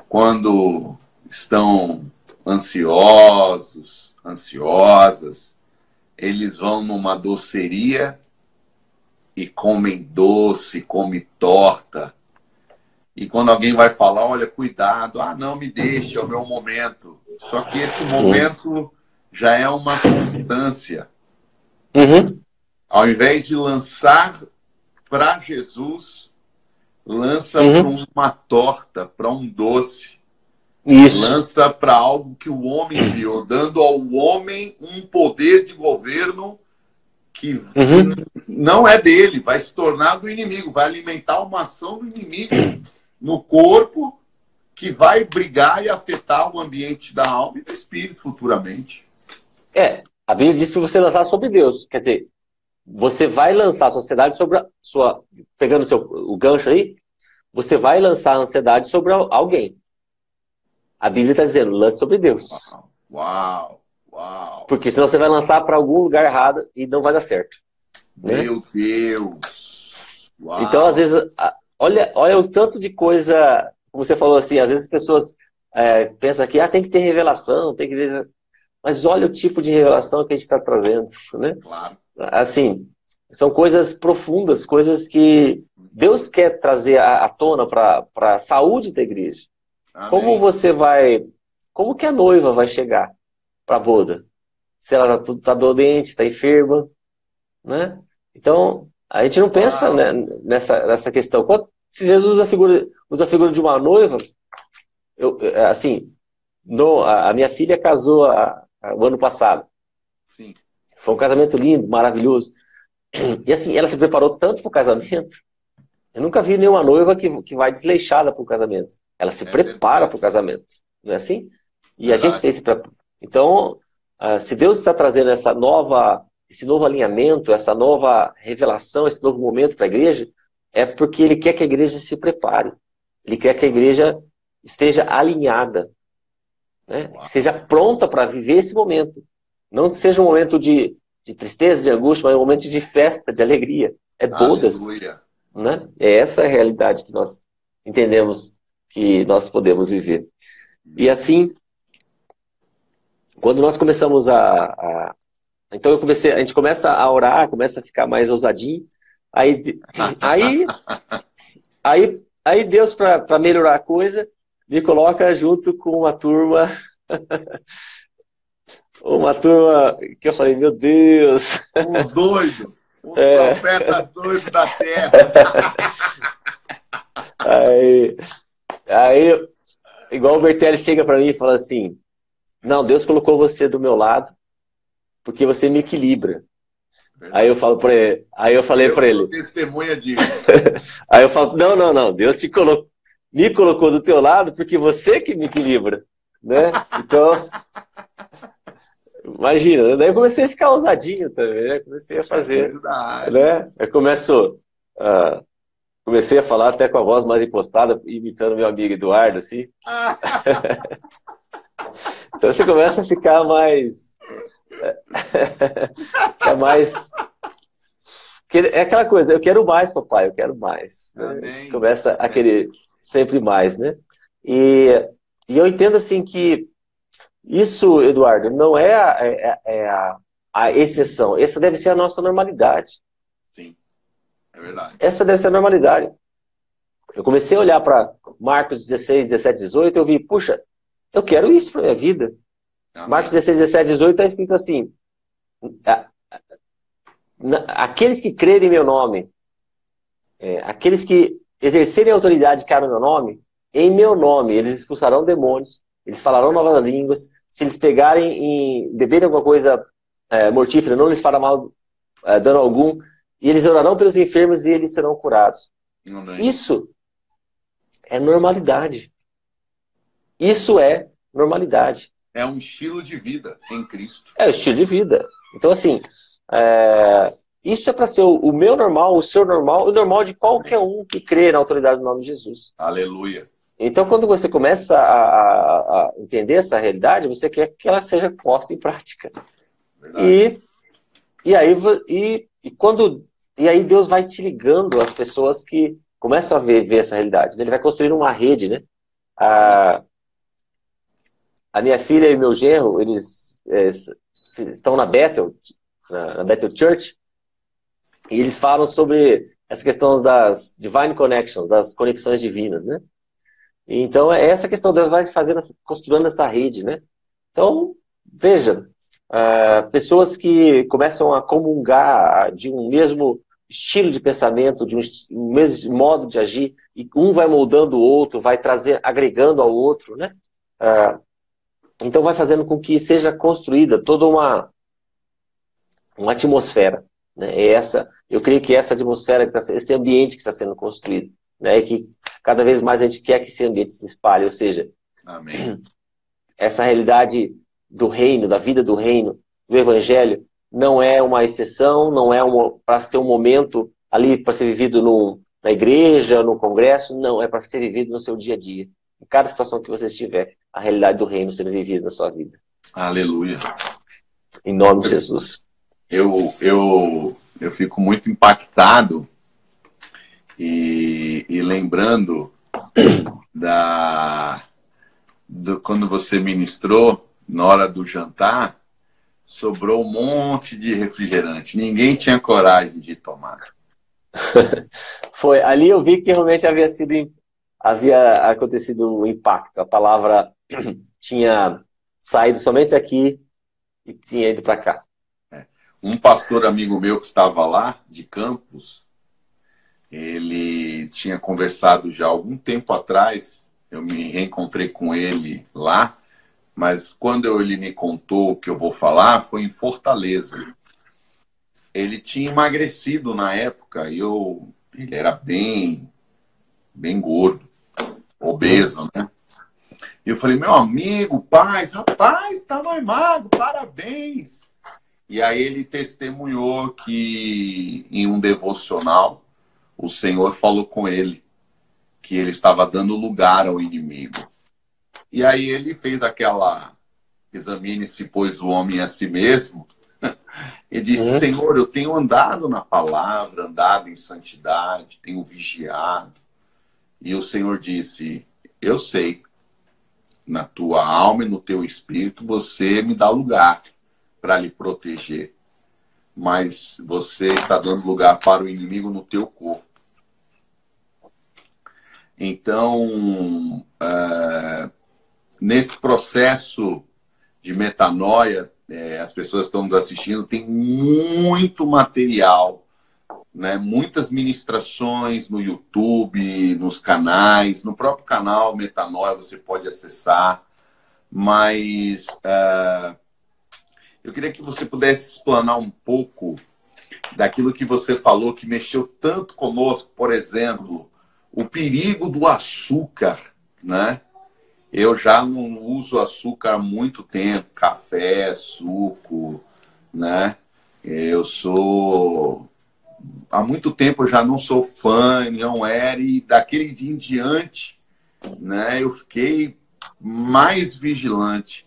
quando estão ansiosos, ansiosas, eles vão numa doceria e comem doce, comem torta. E quando alguém vai falar, olha, cuidado, não, me deixe, é o meu momento. Só que esse momento já é uma constância. Uhum. Ao invés de lançar para Jesus, lança para uma torta, para um doce. Isso. Lança para algo que o homem criou, dando ao homem um poder de governo que não é dele, vai se tornar do inimigo, vai alimentar uma ação do inimigo no corpo que vai brigar e afetar o ambiente da alma e do espírito futuramente. A Bíblia diz para você lançar sobre Deus. Quer dizer, você vai lançar a sociedade sobre a sua... Pegando o gancho aí, você vai lançar a ansiedade sobre alguém. A Bíblia está dizendo, lance sobre Deus. Uau! Porque senão você vai lançar para algum lugar errado e não vai dar certo. Meu Deus! Uau. Então, às vezes, olha o tanto de coisa, como você falou assim, às vezes as pessoas pensam que tem que ter revelação, tem que ver... Mas olha o tipo de revelação que a gente está trazendo, né? Claro. Assim, são coisas profundas, coisas que Deus quer trazer à tona para a saúde da igreja. Amém. Como que a noiva vai chegar para a boda? Se ela está doente, está enferma, né? Então, a gente não pensa, né, nessa questão. Se Jesus usa a figura de uma noiva, a minha filha casou o ano passado. Sim. Foi um casamento lindo, maravilhoso. E assim, ela se preparou tanto para o casamento. Eu nunca vi nenhuma noiva que vai desleixada para o casamento. Ela se prepara para o casamento. Não é assim? E a gente tem esse preparo. Então, se Deus está trazendo esse novo alinhamento, essa nova revelação, esse novo momento para a igreja, é porque Ele quer que a igreja se prepare. Ele quer que a igreja esteja alinhada. Né? Que seja pronta para viver esse momento. Não que seja um momento de tristeza, de angústia, mas um momento de festa, de alegria. Bodas. Né? É essa a realidade que nós entendemos que nós podemos viver. E assim, quando nós começamos então a gente começa a orar, começa a ficar mais ousadinho. Aí Deus, para melhorar a coisa, me coloca junto com uma turma uma turma que eu falei, meu Deus. Os doidos, os profetas doidos da terra. Aí, aí, igual o Bertelli chega para mim e fala assim, não, Deus colocou você do meu lado porque você me equilibra. Aí eu Verdade. falo para ele, aí eu falei Eu para sou ele, testemunha disso. aí eu falo, não, não, não, Deus me colocou do teu lado porque você que me equilibra, né? Então, imagina, daí eu comecei a ficar ousadinho também, né? Comecei a É fazer, verdade. né? Aí ah, comecei a falar até com a voz mais impostada, imitando meu amigo Eduardo, assim. Então você começa a ficar mais, ficar mais, é aquela coisa, eu quero mais, papai, eu quero mais, né? A gente Amém. começa a Amém. querer sempre mais, né? E, e eu entendo assim que isso, Eduardo, não é a exceção. Essa deve ser a nossa normalidade. Sim, é verdade. Essa deve ser a normalidade. Eu comecei a olhar para Marcos 16, 17, 18, eu vi, puxa, eu quero isso para minha vida. Marcos Amém. 16, 17, 18 está escrito assim: aqueles que crerem em meu nome, aqueles que exercerem autoridade que há no meu nome, em meu nome, eles expulsarão demônios, eles falarão novas línguas, se eles pegarem e beberem alguma coisa mortífera, não lhes fará mal dano algum, e eles orarão pelos enfermos e eles serão curados. Amém. Isso é normalidade. Isso é normalidade. É um estilo de vida em Cristo. É o estilo de vida. Então, assim, isso é para ser o meu normal, o seu normal, o normal de qualquer um que crê na autoridade do nome de Jesus. Aleluia. Então, quando você começa a entender essa realidade, você quer que ela seja posta em prática. Verdade. E, e, aí, quando, e aí Deus vai te ligando as pessoas que começam a ver essa realidade. Ele vai construir uma rede, né? Olha. A, a minha filha e meu genro, eles estão na Bethel, na Bethel Church, e eles falam sobre essa questão das Divine Connections, das conexões divinas, né? Então, é essa questão, Deus vai fazendo, construindo essa rede, né? Então, veja, pessoas que começam a comungar de um mesmo estilo de pensamento, de um mesmo modo de agir, e um vai moldando o outro, vai agregando ao outro, né? Então, vai fazendo com que seja construída toda uma atmosfera, né? Eu creio que essa atmosfera, esse ambiente que está sendo construído, né? E que cada vez mais a gente quer que esse ambiente se espalhe, ou seja, Amém. essa realidade do reino, da vida do reino, do evangelho, não é uma exceção, não é para ser um momento ali para ser vivido na igreja, no congresso, não, é para ser vivido no seu dia a dia. Em cada situação que você estiver, a realidade do reino sendo vivida na sua vida. Aleluia. Em nome de Jesus. Eu fico muito impactado e lembrando quando você ministrou, na hora do jantar, sobrou um monte de refrigerante. Ninguém tinha coragem de tomar. Foi, ali eu vi que realmente havia acontecido um impacto. A palavra tinha saído somente aqui e tinha ido para cá. Um pastor amigo meu que estava lá, de Campos, ele tinha conversado já há algum tempo atrás, eu me reencontrei com ele lá, mas quando ele me contou o que eu vou falar, foi em Fortaleza. Ele tinha emagrecido na época, ele era bem gordo, obeso, né? E eu falei, meu amigo, rapaz, tá mais magro, parabéns. E aí ele testemunhou que em um devocional o Senhor falou com ele que ele estava dando lugar ao inimigo. E aí ele fez aquela examine-se, pois o homem a si mesmo, e disse, Senhor, eu tenho andado na palavra, andado em santidade, tenho vigiado. E o Senhor disse, eu sei, na tua alma e no teu espírito você me dá lugar para lhe proteger. Mas você está dando lugar para o inimigo no teu corpo. Então, nesse processo de metanoia, as pessoas estão nos assistindo, tem muito material, né? Muitas ministrações no YouTube, nos canais, no próprio canal Metanoia você pode acessar, mas eu queria que você pudesse explanar um pouco daquilo que você falou, que mexeu tanto conosco, por exemplo, o perigo do açúcar, né? Eu já não uso açúcar há muito tempo, café, suco, né? Há muito tempo eu já não sou fã, não era, e daquele dia em diante, né, eu fiquei mais vigilante,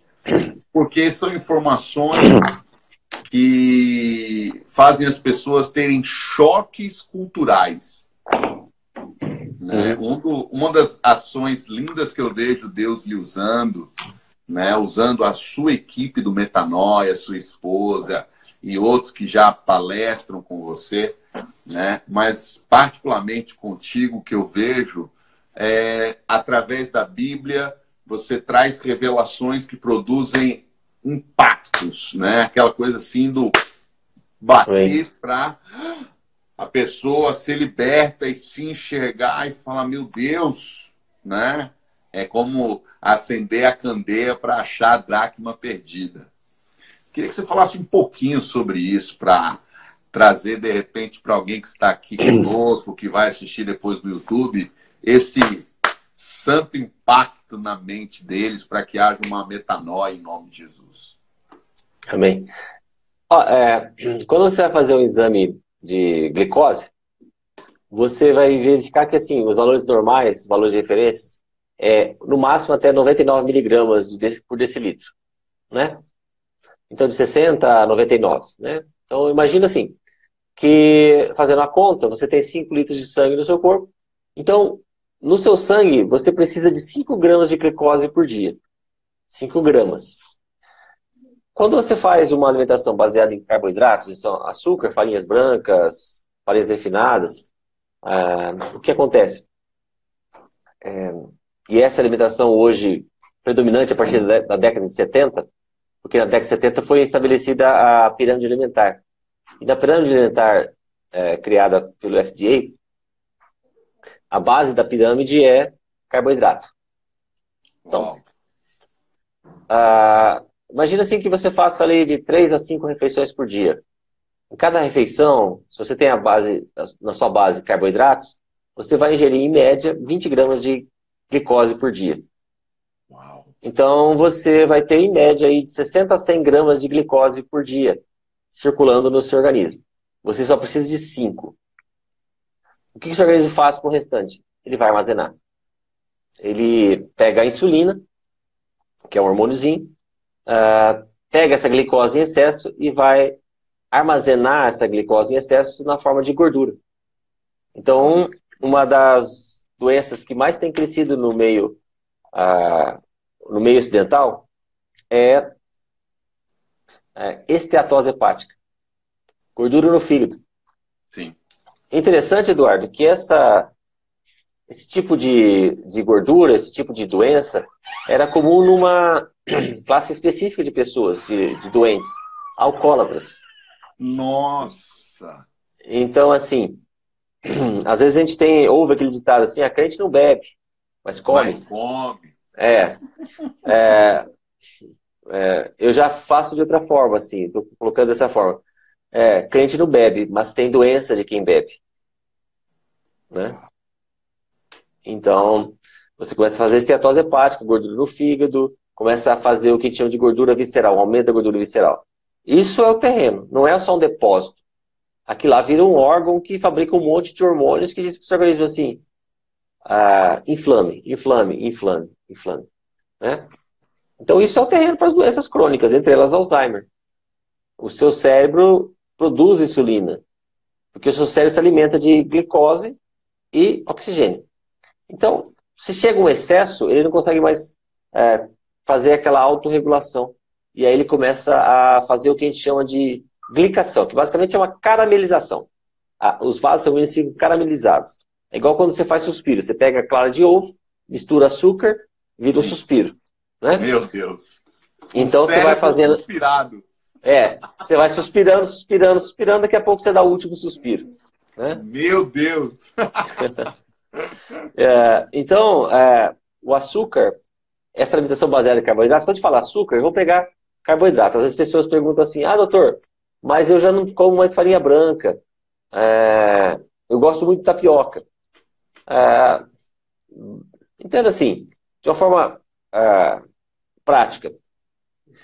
porque são informações que fazem as pessoas terem choques culturais. Né? Uma das ações lindas que eu vejo Deus lhe usando, né, usando a sua equipe do Metanoia, sua esposa e outros que já palestram com você, né, mas particularmente contigo, que eu vejo, através da Bíblia, você traz revelações que produzem impactos, né? Aquela coisa assim do bater para a pessoa ser liberta e se enxergar e falar, meu Deus, né? É como acender a candeia para achar a dracma perdida. Queria que você falasse um pouquinho sobre isso para trazer, de repente, para alguém que está aqui conosco, que vai assistir depois no YouTube, esse santo impacto na mente deles para que haja uma metanoia em nome de Jesus. Amém. Quando você vai fazer um exame de glicose, você vai verificar que assim, os valores normais, os valores de referência, no máximo até 99 miligramas por decilitro, né? Então, de 60 a 99, né? Então, imagina assim, que fazendo a conta, você tem 5 litros de sangue no seu corpo. Então, no seu sangue, você precisa de 5 gramas de glicose por dia. 5 gramas. Quando você faz uma alimentação baseada em carboidratos, isso é açúcar, farinhas brancas, farinhas refinadas, o que acontece? E essa alimentação hoje predominante a partir da década de 70, porque na década de 70 foi estabelecida a pirâmide alimentar. E na pirâmide alimentar criada pelo FDA, a base da pirâmide é carboidrato. Então, imagina assim que você faça ali de 3 a 5 refeições por dia. Em cada refeição, se você tem na sua base carboidratos, você vai ingerir em média 20 gramas de glicose por dia. Uau. Então você vai ter em média aí de 60 a 100 gramas de glicose por dia circulando no seu organismo. Você só precisa de 5. O que o seu organismo faz com o restante? Ele vai armazenar. Ele pega a insulina, que é um hormôniozinho, pega essa glicose em excesso e vai armazenar essa glicose em excesso na forma de gordura. Então, uma das doenças que mais tem crescido no meio ocidental é esteatose hepática. Gordura no fígado. Sim. Interessante, Eduardo, que esse tipo de gordura, esse tipo de doença, era comum numa classe específica de pessoas, de doentes, alcoólatras. Nossa! Então, assim, às vezes a gente ouve aquele ditado assim, a crente não bebe, mas come. Mas come. Eu já faço de outra forma, assim, estou colocando dessa forma. Crente não bebe, mas tem doença de quem bebe. Né? Então, você começa a fazer esteatose hepática, gordura no fígado, começa a fazer o que chamam de gordura visceral, aumento da gordura visceral. Isso é o terreno, não é só um depósito. Aqui lá vira um órgão que fabrica um monte de hormônios que diz para o seu organismo assim, inflame. Né? Então isso é o terreno para as doenças crônicas, entre elas Alzheimer. O seu cérebro produz insulina, porque o seu cérebro se alimenta de glicose e oxigênio. Então, se chega um excesso, ele não consegue mais fazer aquela autorregulação. E aí ele começa a fazer o que a gente chama de glicação, que basicamente é uma caramelização. Os vasos sanguíneos ficam caramelizados. É igual quando você faz suspiro. Você pega a clara de ovo, mistura açúcar, vira um suspiro. Né? Meu Deus! Então você vai fazendo... suspirado. Você vai suspirando, suspirando, suspirando, daqui a pouco você dá o último suspiro. Né? Meu Deus! Então, o açúcar, essa alimentação baseada em carboidratos, quando a gente fala açúcar, eu vou pegar carboidrato. Às vezes as pessoas perguntam assim, doutor, mas eu já não como mais farinha branca. Eu gosto muito de tapioca. Entenda assim, de uma forma prática.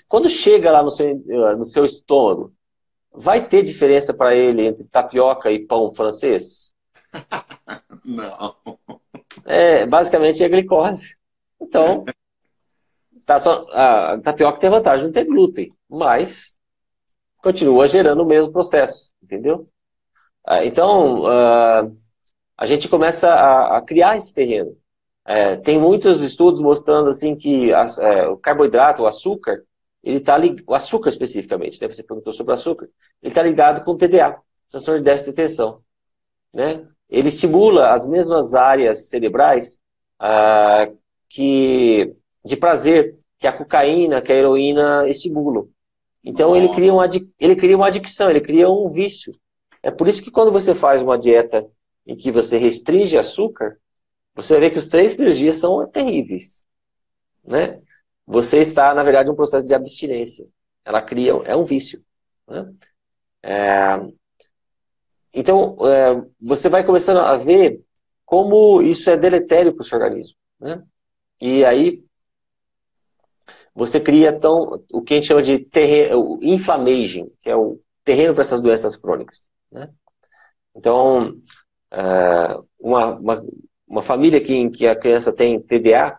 Quando chega lá no seu estômago, vai ter diferença para ele entre tapioca e pão francês? Não. Basicamente é glicose. Então, a tapioca tem vantagem de não ter glúten, mas continua gerando o mesmo processo, entendeu? Então, a gente começa a criar esse terreno. Tem muitos estudos mostrando assim que o carboidrato, o açúcar, o açúcar especificamente, né? Você perguntou sobre o açúcar, ele está ligado com o TDA, transtorno de déficit de atenção. Né? Ele estimula as mesmas áreas cerebrais de prazer que a cocaína, que a heroína estimulam. Então ele cria uma adicção, ele cria um vício. É por isso que quando você faz uma dieta em que você restringe açúcar, você vai ver que os 3 primeiros dias são terríveis. Né? Você está, na verdade, em um processo de abstinência. Ela cria, é um vício. Né? Então, você vai começando a ver como isso é deletério para o seu organismo. Né? E aí, você cria o que a gente chama de inflammation, que é o terreno para essas doenças crônicas. Né? Então, uma família em que a criança tem TDA,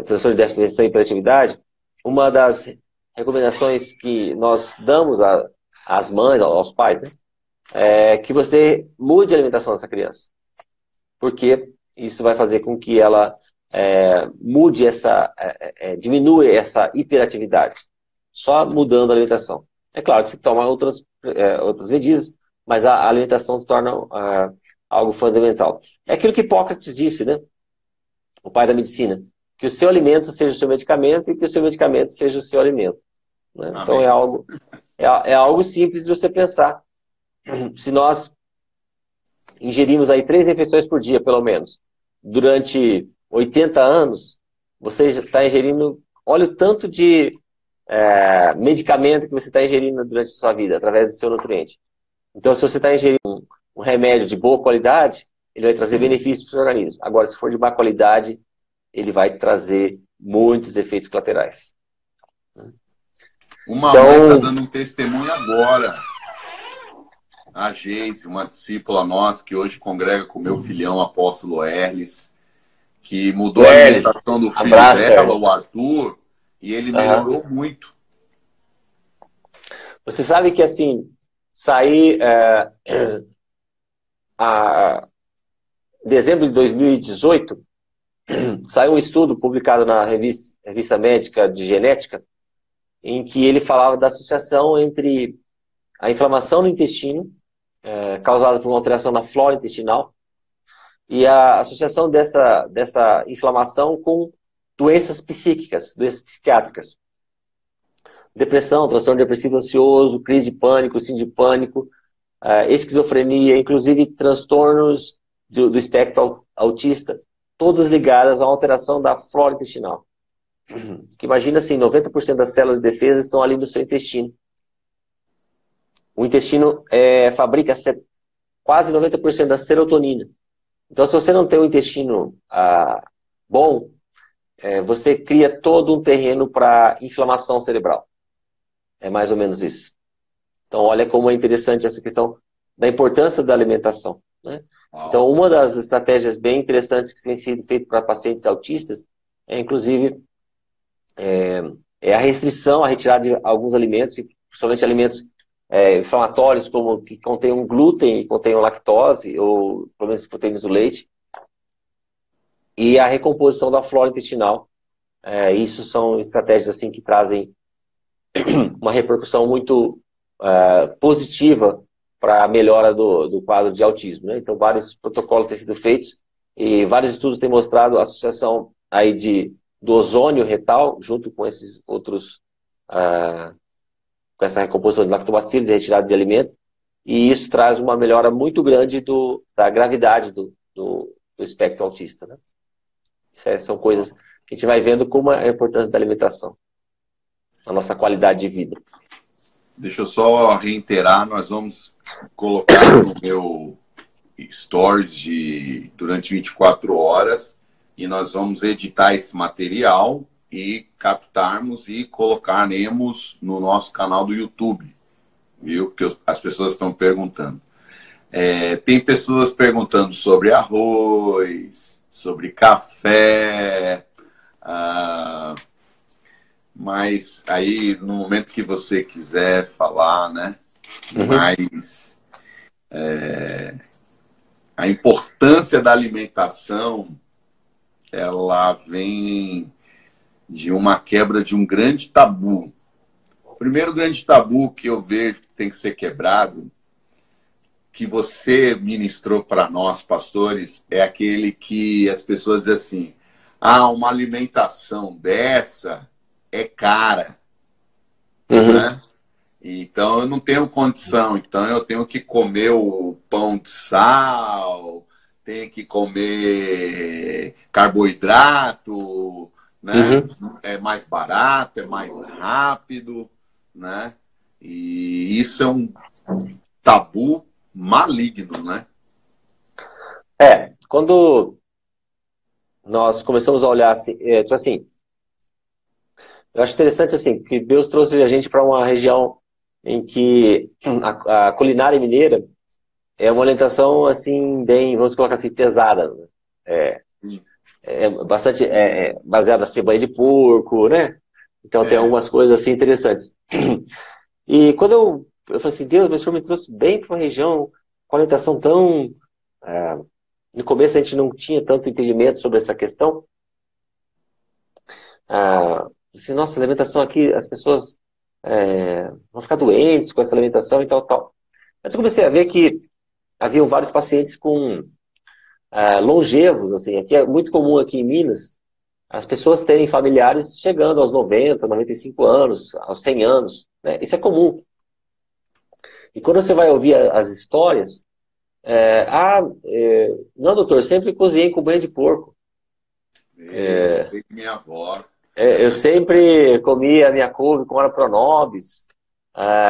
transtorno de déficit de atenção e hiperatividade, uma das recomendações que nós damos às mães, aos pais, né, é que você mude a alimentação dessa criança. Porque isso vai fazer com que ela diminua essa hiperatividade. Só mudando a alimentação. É claro que se toma outras medidas, mas a alimentação se torna algo fundamental. É aquilo que Hipócrates disse, né? O pai da medicina. Que o seu alimento seja o seu medicamento e que o seu medicamento seja o seu alimento. Né? Então é algo simples de você pensar. Se nós ingerimos aí 3 refeições por dia, pelo menos, durante 80 anos, você já está ingerindo, olha o tanto de medicamento que você está ingerindo durante a sua vida, através do seu nutriente. Então, se você está ingerindo um remédio de boa qualidade, ele vai trazer benefícios para o seu organismo. Agora, se for de má qualidade, ele vai trazer muitos efeitos colaterais. Uma mãe está dando um testemunho agora. A Geise, uma discípula nossa, que hoje congrega com o meu filhão, apóstolo Erles, que mudou a alimentação do filho dela, o Arthur, e ele melhorou muito. Você sabe que, assim, dezembro de 2018, saiu um estudo publicado na revista médica de genética, em que ele falava da associação entre a inflamação no intestino, causada por uma alteração na flora intestinal, e a associação dessa inflamação com doenças psíquicas, doenças psiquiátricas. Depressão, transtorno depressivo ansioso, crise de pânico, síndrome de pânico, esquizofrenia, inclusive transtornos do espectro autista, todas ligadas a uma alteração da flora intestinal. Que imagina assim, 90% das células de defesa estão ali no seu intestino. O intestino fabrica quase 90% da serotonina. Então, se você não tem um intestino bom, você cria todo um terreno para inflamação cerebral. É mais ou menos isso. Então, olha como é interessante essa questão da importância da alimentação. Né? Então, uma das estratégias bem interessantes que tem sido feita para pacientes autistas inclusive, a restrição, a retirada de alguns alimentos, principalmente alimentos inflamatórios, como que contenham glúten e contenham lactose, ou pelo menos proteínas do leite, e a recomposição da flora intestinal. Isso são estratégias assim, que trazem uma repercussão muito positiva para a melhora do quadro de autismo. Né? Então, vários protocolos têm sido feitos e vários estudos têm mostrado a associação aí de do ozônio retal, junto com esses outros, com essa recomposição de lactobacilos e retirada de alimentos, e isso traz uma melhora muito grande da gravidade do espectro autista, né? São coisas que a gente vai vendo como é a importância da alimentação, a nossa qualidade de vida. Deixa eu só reiterar, nós vamos colocar no meu stories durante 24 horas e nós vamos editar esse material e captarmos e colocaremos no nosso canal do YouTube, viu? Porque as pessoas estão perguntando. Tem pessoas perguntando sobre arroz, sobre café, mas aí no momento que você quiser falar, né? Mas a importância da alimentação, ela vem de uma quebra de um grande tabu. O primeiro grande tabu que eu vejo que tem que ser quebrado, que você ministrou para nós, pastores, é aquele que as pessoas dizem assim, uma alimentação dessa é cara, né? Então eu não tenho condição, então eu tenho que comer o pão de sal, tenho que comer carboidrato, né? É mais barato, é mais rápido, né? E isso é um tabu maligno, né? Quando nós começamos a olhar assim, tipo assim, eu acho interessante assim, que Deus trouxe a gente para uma região em que a culinária mineira é uma alimentação assim, bem, vamos colocar assim, pesada. Bastante baseada em cebanha de porco, né? Então tem algumas coisas assim interessantes. E quando eu falei assim, Deus, mas o Senhor me trouxe bem para uma região com alimentação tão... no começo a gente não tinha tanto entendimento sobre essa questão. Assim, nossa, a alimentação aqui, as pessoas vão ficar doentes com essa alimentação e tal, tal. Mas eu comecei a ver que haviam vários pacientes com longevos, assim. Aqui é muito comum aqui em Minas, as pessoas terem familiares chegando aos 90, 95 anos, aos 100 anos, né? Isso é comum. E quando você vai ouvir as histórias, não, doutor, sempre cozinhei com banha de porco. Minha avó. Eu sempre comi a minha couve com ora pronobis,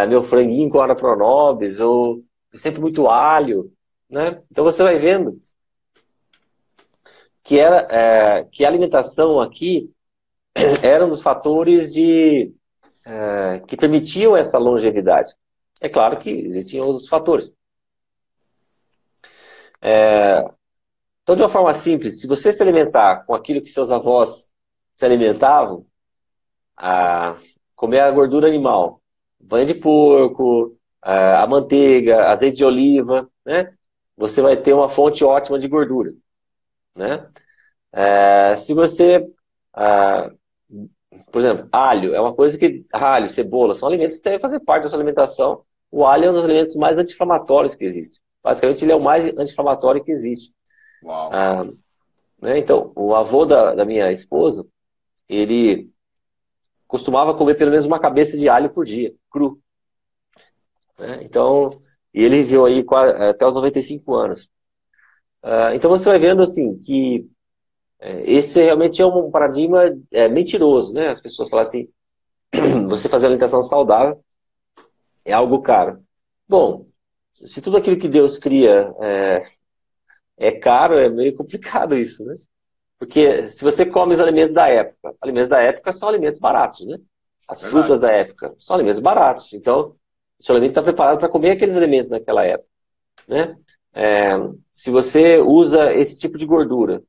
meu franguinho com ora pronobis, ou sempre muito alho, né? Então você vai vendo que a alimentação aqui era um dos fatores que permitiam essa longevidade. É claro que existiam outros fatores. Então, de uma forma simples, se você se alimentar com aquilo que seus avós se alimentavam, comer a gordura animal, banha de porco, a manteiga, azeite de oliva, né? Você vai ter uma fonte ótima de gordura, né? Se você, por exemplo, alho é uma coisa que... Alho, cebola, são alimentos que devem fazer parte da sua alimentação. O alho é um dos alimentos mais anti-inflamatórios que existe. Basicamente, ele é o mais anti-inflamatório que existe. Uau. Né? Então, o avô da minha esposa, ele costumava comer pelo menos uma cabeça de alho por dia, cru. Né? Então, e ele viveu aí até os 95 anos. Então você vai vendo assim que esse realmente é um paradigma mentiroso, né? As pessoas falam assim, você fazer alimentação saudável é algo caro. Bom, se tudo aquilo que Deus cria é caro, é meio complicado isso, né? Porque se você come os alimentos da época são alimentos baratos, né? As frutas da época são alimentos baratos. Então, o seu alimento está preparado para comer aqueles alimentos naquela época, né? Se você usa esse tipo de gordura,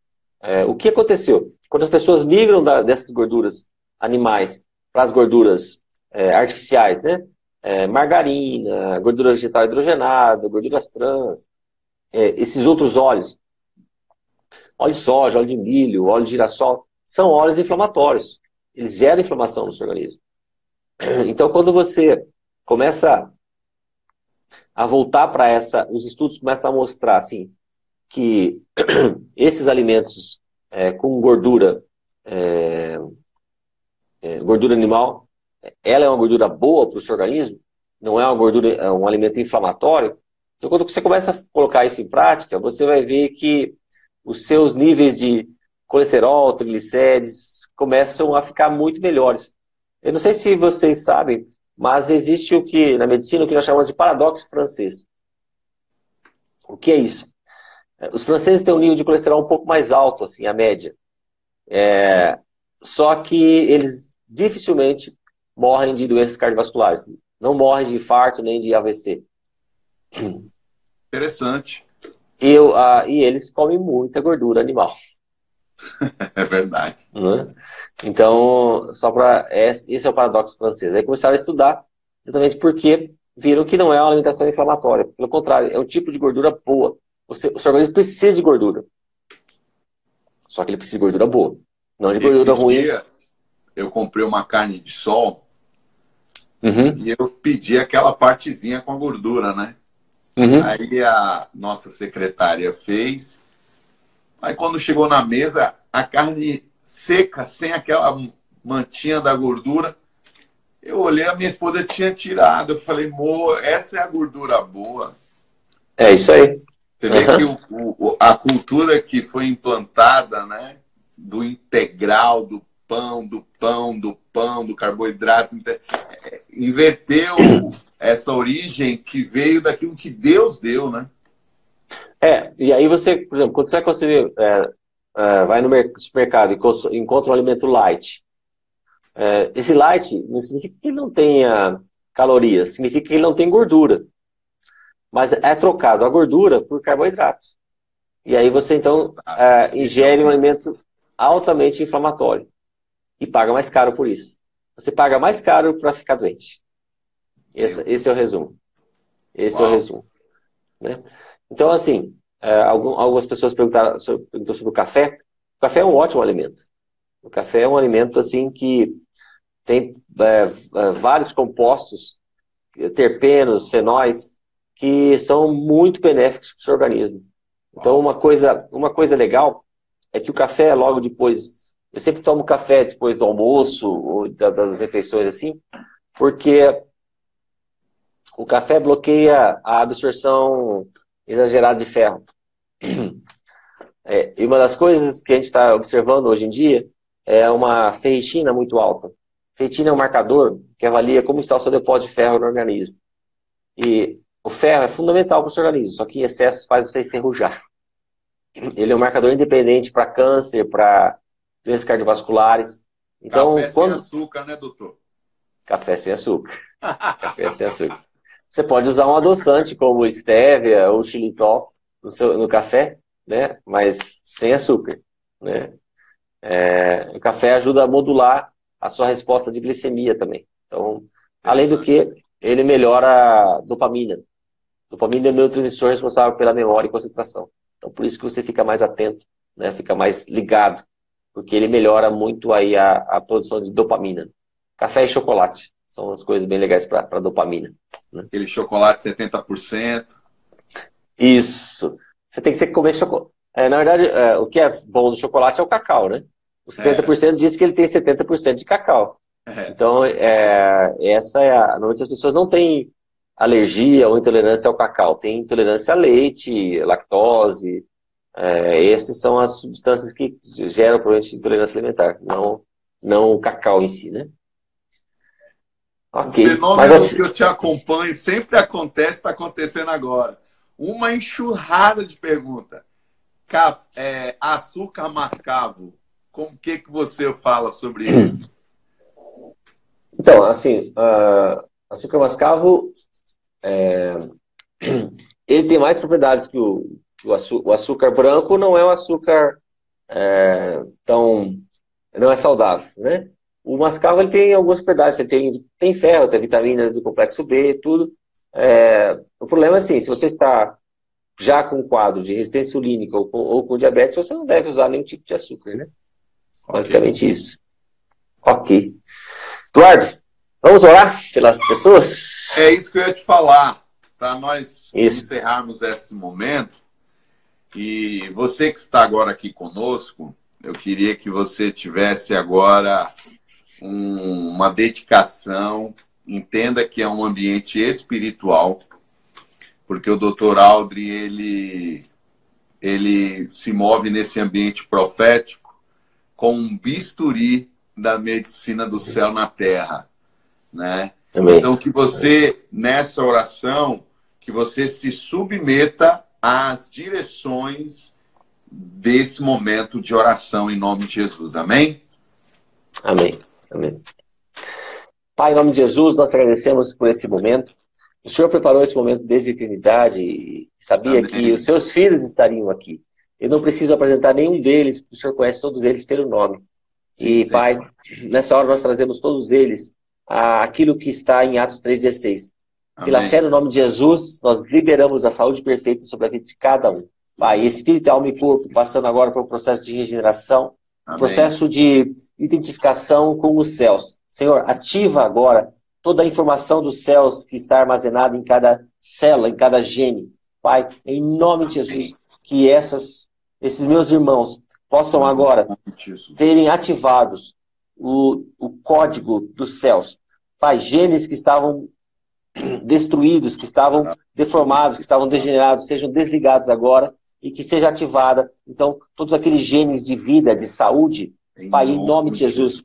o que aconteceu? Quando as pessoas migram dessas gorduras animais para as gorduras artificiais, né? Margarina, gordura vegetal hidrogenada, gorduras trans, esses outros óleos, óleo de soja, óleo de milho, óleo de girassol, são óleos inflamatórios. Eles geram inflamação no seu organismo. Então, quando você começa a voltar para os estudos começam a mostrar assim, que esses alimentos com gordura gordura animal, ela é uma gordura boa para o seu organismo, não é uma gordura, é um alimento inflamatório. Então, quando você começa a colocar isso em prática, você vai ver que os seus níveis de colesterol, triglicérides, começam a ficar muito melhores. Eu não sei se vocês sabem, mas existe o que, na medicina, o que nós chamamos de paradoxo francês. O que é isso? Os franceses têm um nível de colesterol um pouco mais alto, assim, a média. Só que eles dificilmente morrem de doenças cardiovasculares. Não morrem de infarto nem de AVC. Interessante. E eles comem muita gordura animal. É verdade. Né? Então, esse é o paradoxo francês. Aí começaram a estudar exatamente porque viram que não é uma alimentação inflamatória. Pelo contrário, é um tipo de gordura boa. O seu organismo precisa de gordura. Só que ele precisa de gordura boa. Não de gordura ruim. Dias, eu comprei uma carne de sol Uhum. e eu pedi aquela partezinha com a gordura, né? Uhum. Aí a nossa secretária fez. Aí quando chegou na mesa, a carne seca, sem aquela mantinha da gordura, eu olhei, a minha esposa tinha tirado. Eu falei, amor, essa é a gordura boa. É isso aí. Você vê que a cultura que foi implantada, né? Do integral, do pão, do carboidrato, inverteu essa origem que veio daquilo que Deus deu, né? E aí você, por exemplo, quando você vai consumir, vai no supermercado e encontra um alimento light, esse light não significa que ele não tenha calorias, significa que ele não tem gordura. Mas é trocado a gordura por carboidrato. E aí você, então, ingere um alimento altamente inflamatório. E paga mais caro por isso. Você paga mais caro para ficar doente. Esse é o resumo. Esse é o resumo. Né? Então, assim, algumas pessoas perguntou sobre o café. O café é um ótimo alimento. O café é um alimento, assim, que tem vários compostos, terpenos, fenóis, que são muito benéficos para o seu organismo. Então, uma coisa legal é que o café, logo depois... Eu sempre tomo café depois do almoço, ou das refeições assim, porque o café bloqueia a absorção exagerada de ferro. E uma das coisas que a gente está observando hoje em dia é uma ferritina muito alta. Ferritina é um marcador que avalia como está o seu depósito de ferro no organismo. E o ferro é fundamental para o seu organismo, só que em excesso faz você enferrujar. Ele é um marcador independente para câncer, para doenças cardiovasculares. Então, café sem açúcar, né, doutor? Café sem açúcar. Café sem açúcar. Você pode usar um adoçante como stevia ou xilitol no café, né? Mas sem açúcar. Né? O café ajuda a modular a sua resposta de glicemia também. Então, além do que, ele melhora a dopamina. Dopamina é o neurotransmissor responsável pela memória e concentração. Então, por isso que você fica mais atento, né? Fica mais ligado, porque ele melhora muito aí a produção de dopamina. Café e chocolate são as coisas bem legais para dopamina. Né? Aquele chocolate 70%. Isso. Você tem que comer chocolate. Na verdade, o que é bom do chocolate é o cacau, né? O 70% diz que ele tem 70% de cacau. Então, normalmente as pessoas não têm alergia ou intolerância ao cacau. Tem intolerância a leite, lactose. Essas são as substâncias que geram provavelmente intolerância alimentar, não o cacau em si, né? Okay. O fenômeno que eu te acompanho sempre acontece, está acontecendo agora. Uma enxurrada de perguntas. Açúcar mascavo, o que você fala sobre ele? Então, assim, açúcar mascavo, ele tem mais propriedades que o açúcar branco. Não é um açúcar não é saudável, né? O mascavo ele tem algumas propriedades, ele tem ferro, tem vitaminas do complexo B, tudo. O problema é assim, se você está já com um quadro de resistência insulínica ou com diabetes, você não deve usar nenhum tipo de açúcar, né? Basicamente isso. Ok. Eduardo, vamos orar pelas pessoas? É isso que eu ia te falar, para nós encerrarmos esse momento. E você que está agora aqui conosco, eu queria que você tivesse agora uma dedicação. Entenda que é um ambiente espiritual, porque o Dr. Aldrin, ele se move nesse ambiente profético com um bisturi da medicina do céu na terra, né? Amém. Então, que você, nessa oração, que você se submeta às direções desse momento de oração em nome de Jesus. Amém? Amém. Amém. Pai, em nome de Jesus, nós agradecemos por esse momento. O Senhor preparou esse momento desde a eternidade e sabia Amém. que os seus filhos estariam aqui. Eu não preciso apresentar nenhum deles, porque o Senhor conhece todos eles pelo nome. Sim, sim. Pai, nessa hora nós trazemos todos eles aquilo que está em Atos 3,16. Pela fé no nome de Jesus, nós liberamos a saúde perfeita sobre a vida de cada um. Pai, espírito, alma e corpo, passando agora por um processo de regeneração, um processo de identificação com os céus. Senhor, ativa agora toda a informação dos céus que está armazenada em cada célula, em cada gene. Pai, em nome de Jesus, que esses meus irmãos possam agora terem ativados o código dos céus. Pai, genes que estavam destruídos, que estavam deformados, que estavam degenerados, sejam desligados agora e que seja ativada, então, todos aqueles genes de vida, de saúde, Pai, em nome de Jesus.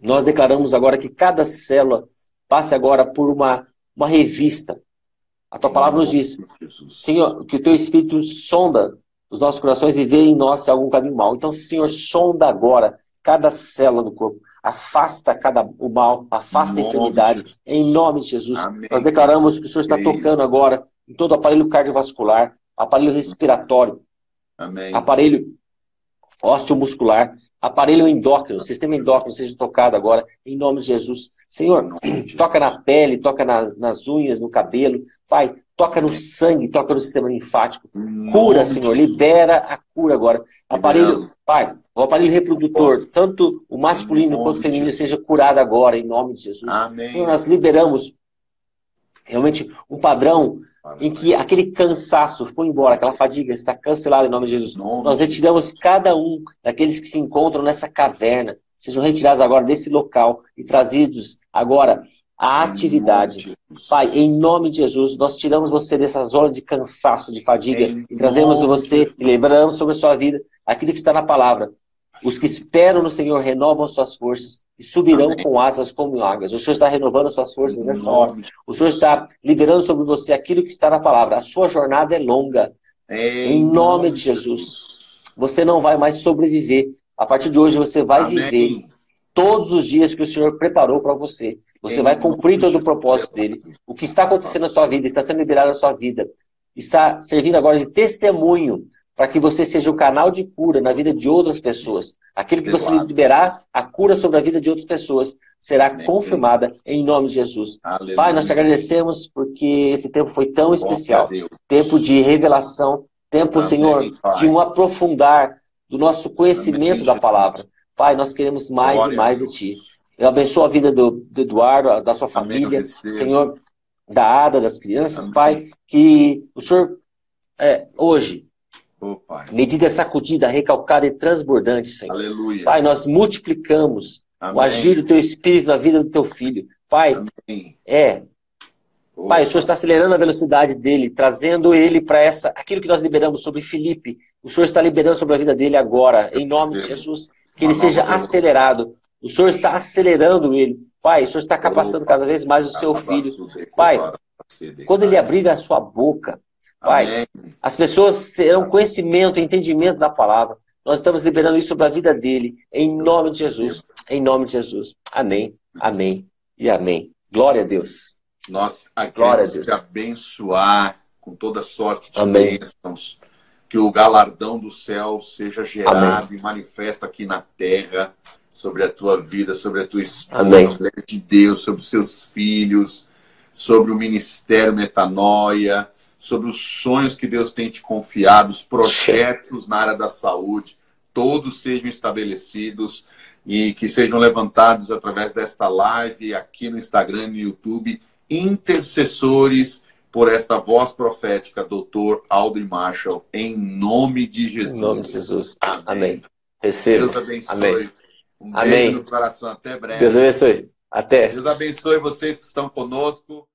Nós declaramos agora que cada célula passe agora por uma revista. A Tua palavra nos diz, Senhor, que o Teu Espírito sonda os nossos corações e vê em nós se há algum caminho mal. Então, Senhor, sonda agora cada célula do corpo. Afasta o mal, afasta a enfermidade. Em nome de Jesus. Amém. Nós declaramos que o Senhor está tocando agora em todo o aparelho cardiovascular, aparelho respiratório, Amém. aparelho osteomuscular, aparelho endócrino, sistema endócrino seja tocado agora, em nome de Jesus. Senhor, toca na pele, toca nas unhas, no cabelo. Pai, toca no sangue, toca no sistema linfático. Cura, Senhor, libera a cura agora. Aparelho, Pai, o aparelho reprodutor, tanto o masculino quanto o feminino, seja curado agora, em nome de Jesus. Amém. Senhor, nós liberamos realmente um padrão em que aquele cansaço foi embora, aquela fadiga está cancelada em nome de Jesus. Nós retiramos cada um daqueles que se encontram nessa caverna, sejam retirados agora desse local e trazidos agora à atividade. Pai, em nome de Jesus, nós tiramos você dessa zona de cansaço, de fadiga, e trazemos você, e lembramos sobre a sua vida aquilo que está na palavra. Os que esperam no Senhor renovam suas forças e subirão com asas como águias. O Senhor está renovando suas forças nessa hora. O Senhor está liberando sobre você aquilo que está na palavra. A sua jornada é longa. Em nome de Jesus. Você não vai mais sobreviver. A partir de hoje você vai viver todos os dias que o Senhor preparou para você. Você vai cumprir todo o propósito dele. O que está acontecendo na sua vida, está sendo liberado na sua vida, está servindo agora de testemunho para que você seja o canal de cura na vida de outras pessoas. Aquilo que você liberar, a cura sobre a vida de outras pessoas, será confirmada em nome de Jesus. Aleluia. Pai, nós te agradecemos porque esse tempo foi tão especial. Tempo de revelação, tempo, Senhor, de um aprofundar do nosso conhecimento da palavra. Pai, nós queremos mais e mais de Ti. Eu abençoo a vida do Eduardo, da sua família, Senhor, da Ada, das crianças, Pai, que o Senhor, hoje, medida sacudida, recalcada e transbordante, Senhor. Aleluia. Pai, nós multiplicamos o agir do Teu Espírito na vida do Teu Filho. Pai, Pai, o Senhor está acelerando a velocidade dele, trazendo ele para aquilo que nós liberamos sobre Felipe. O Senhor está liberando sobre a vida dele agora, em nome de Jesus. Que ele seja acelerado. O Senhor está acelerando ele. Pai, o Senhor está capacitando cada vez mais o seu filho. Pai, quando ele abrir a sua boca, Pai, as pessoas terão conhecimento, entendimento da palavra. Nós estamos liberando isso sobre a vida dele, em nome de Jesus. Em nome de Jesus. Amém, amém e amém. Glória a Deus. Nós queremos te abençoar com toda sorte de bênçãos. Que o galardão do céu seja gerado e manifesto aqui na terra, sobre a tua vida, sobre a tua esposa, mulher de Deus, sobre os seus filhos, sobre o ministério Metanoia, sobre os sonhos que Deus tem te confiado, os projetos na área da saúde, todos sejam estabelecidos e que sejam levantados através desta live, aqui no Instagram e no YouTube, intercessores por esta voz profética, Dr. Aldrin Marshall, em nome de Jesus. Em nome de Jesus. Amém. Receba. Deus abençoe. Amém. Um beijo Amém. no coração. Até breve. Deus abençoe. Até. Deus abençoe vocês que estão conosco.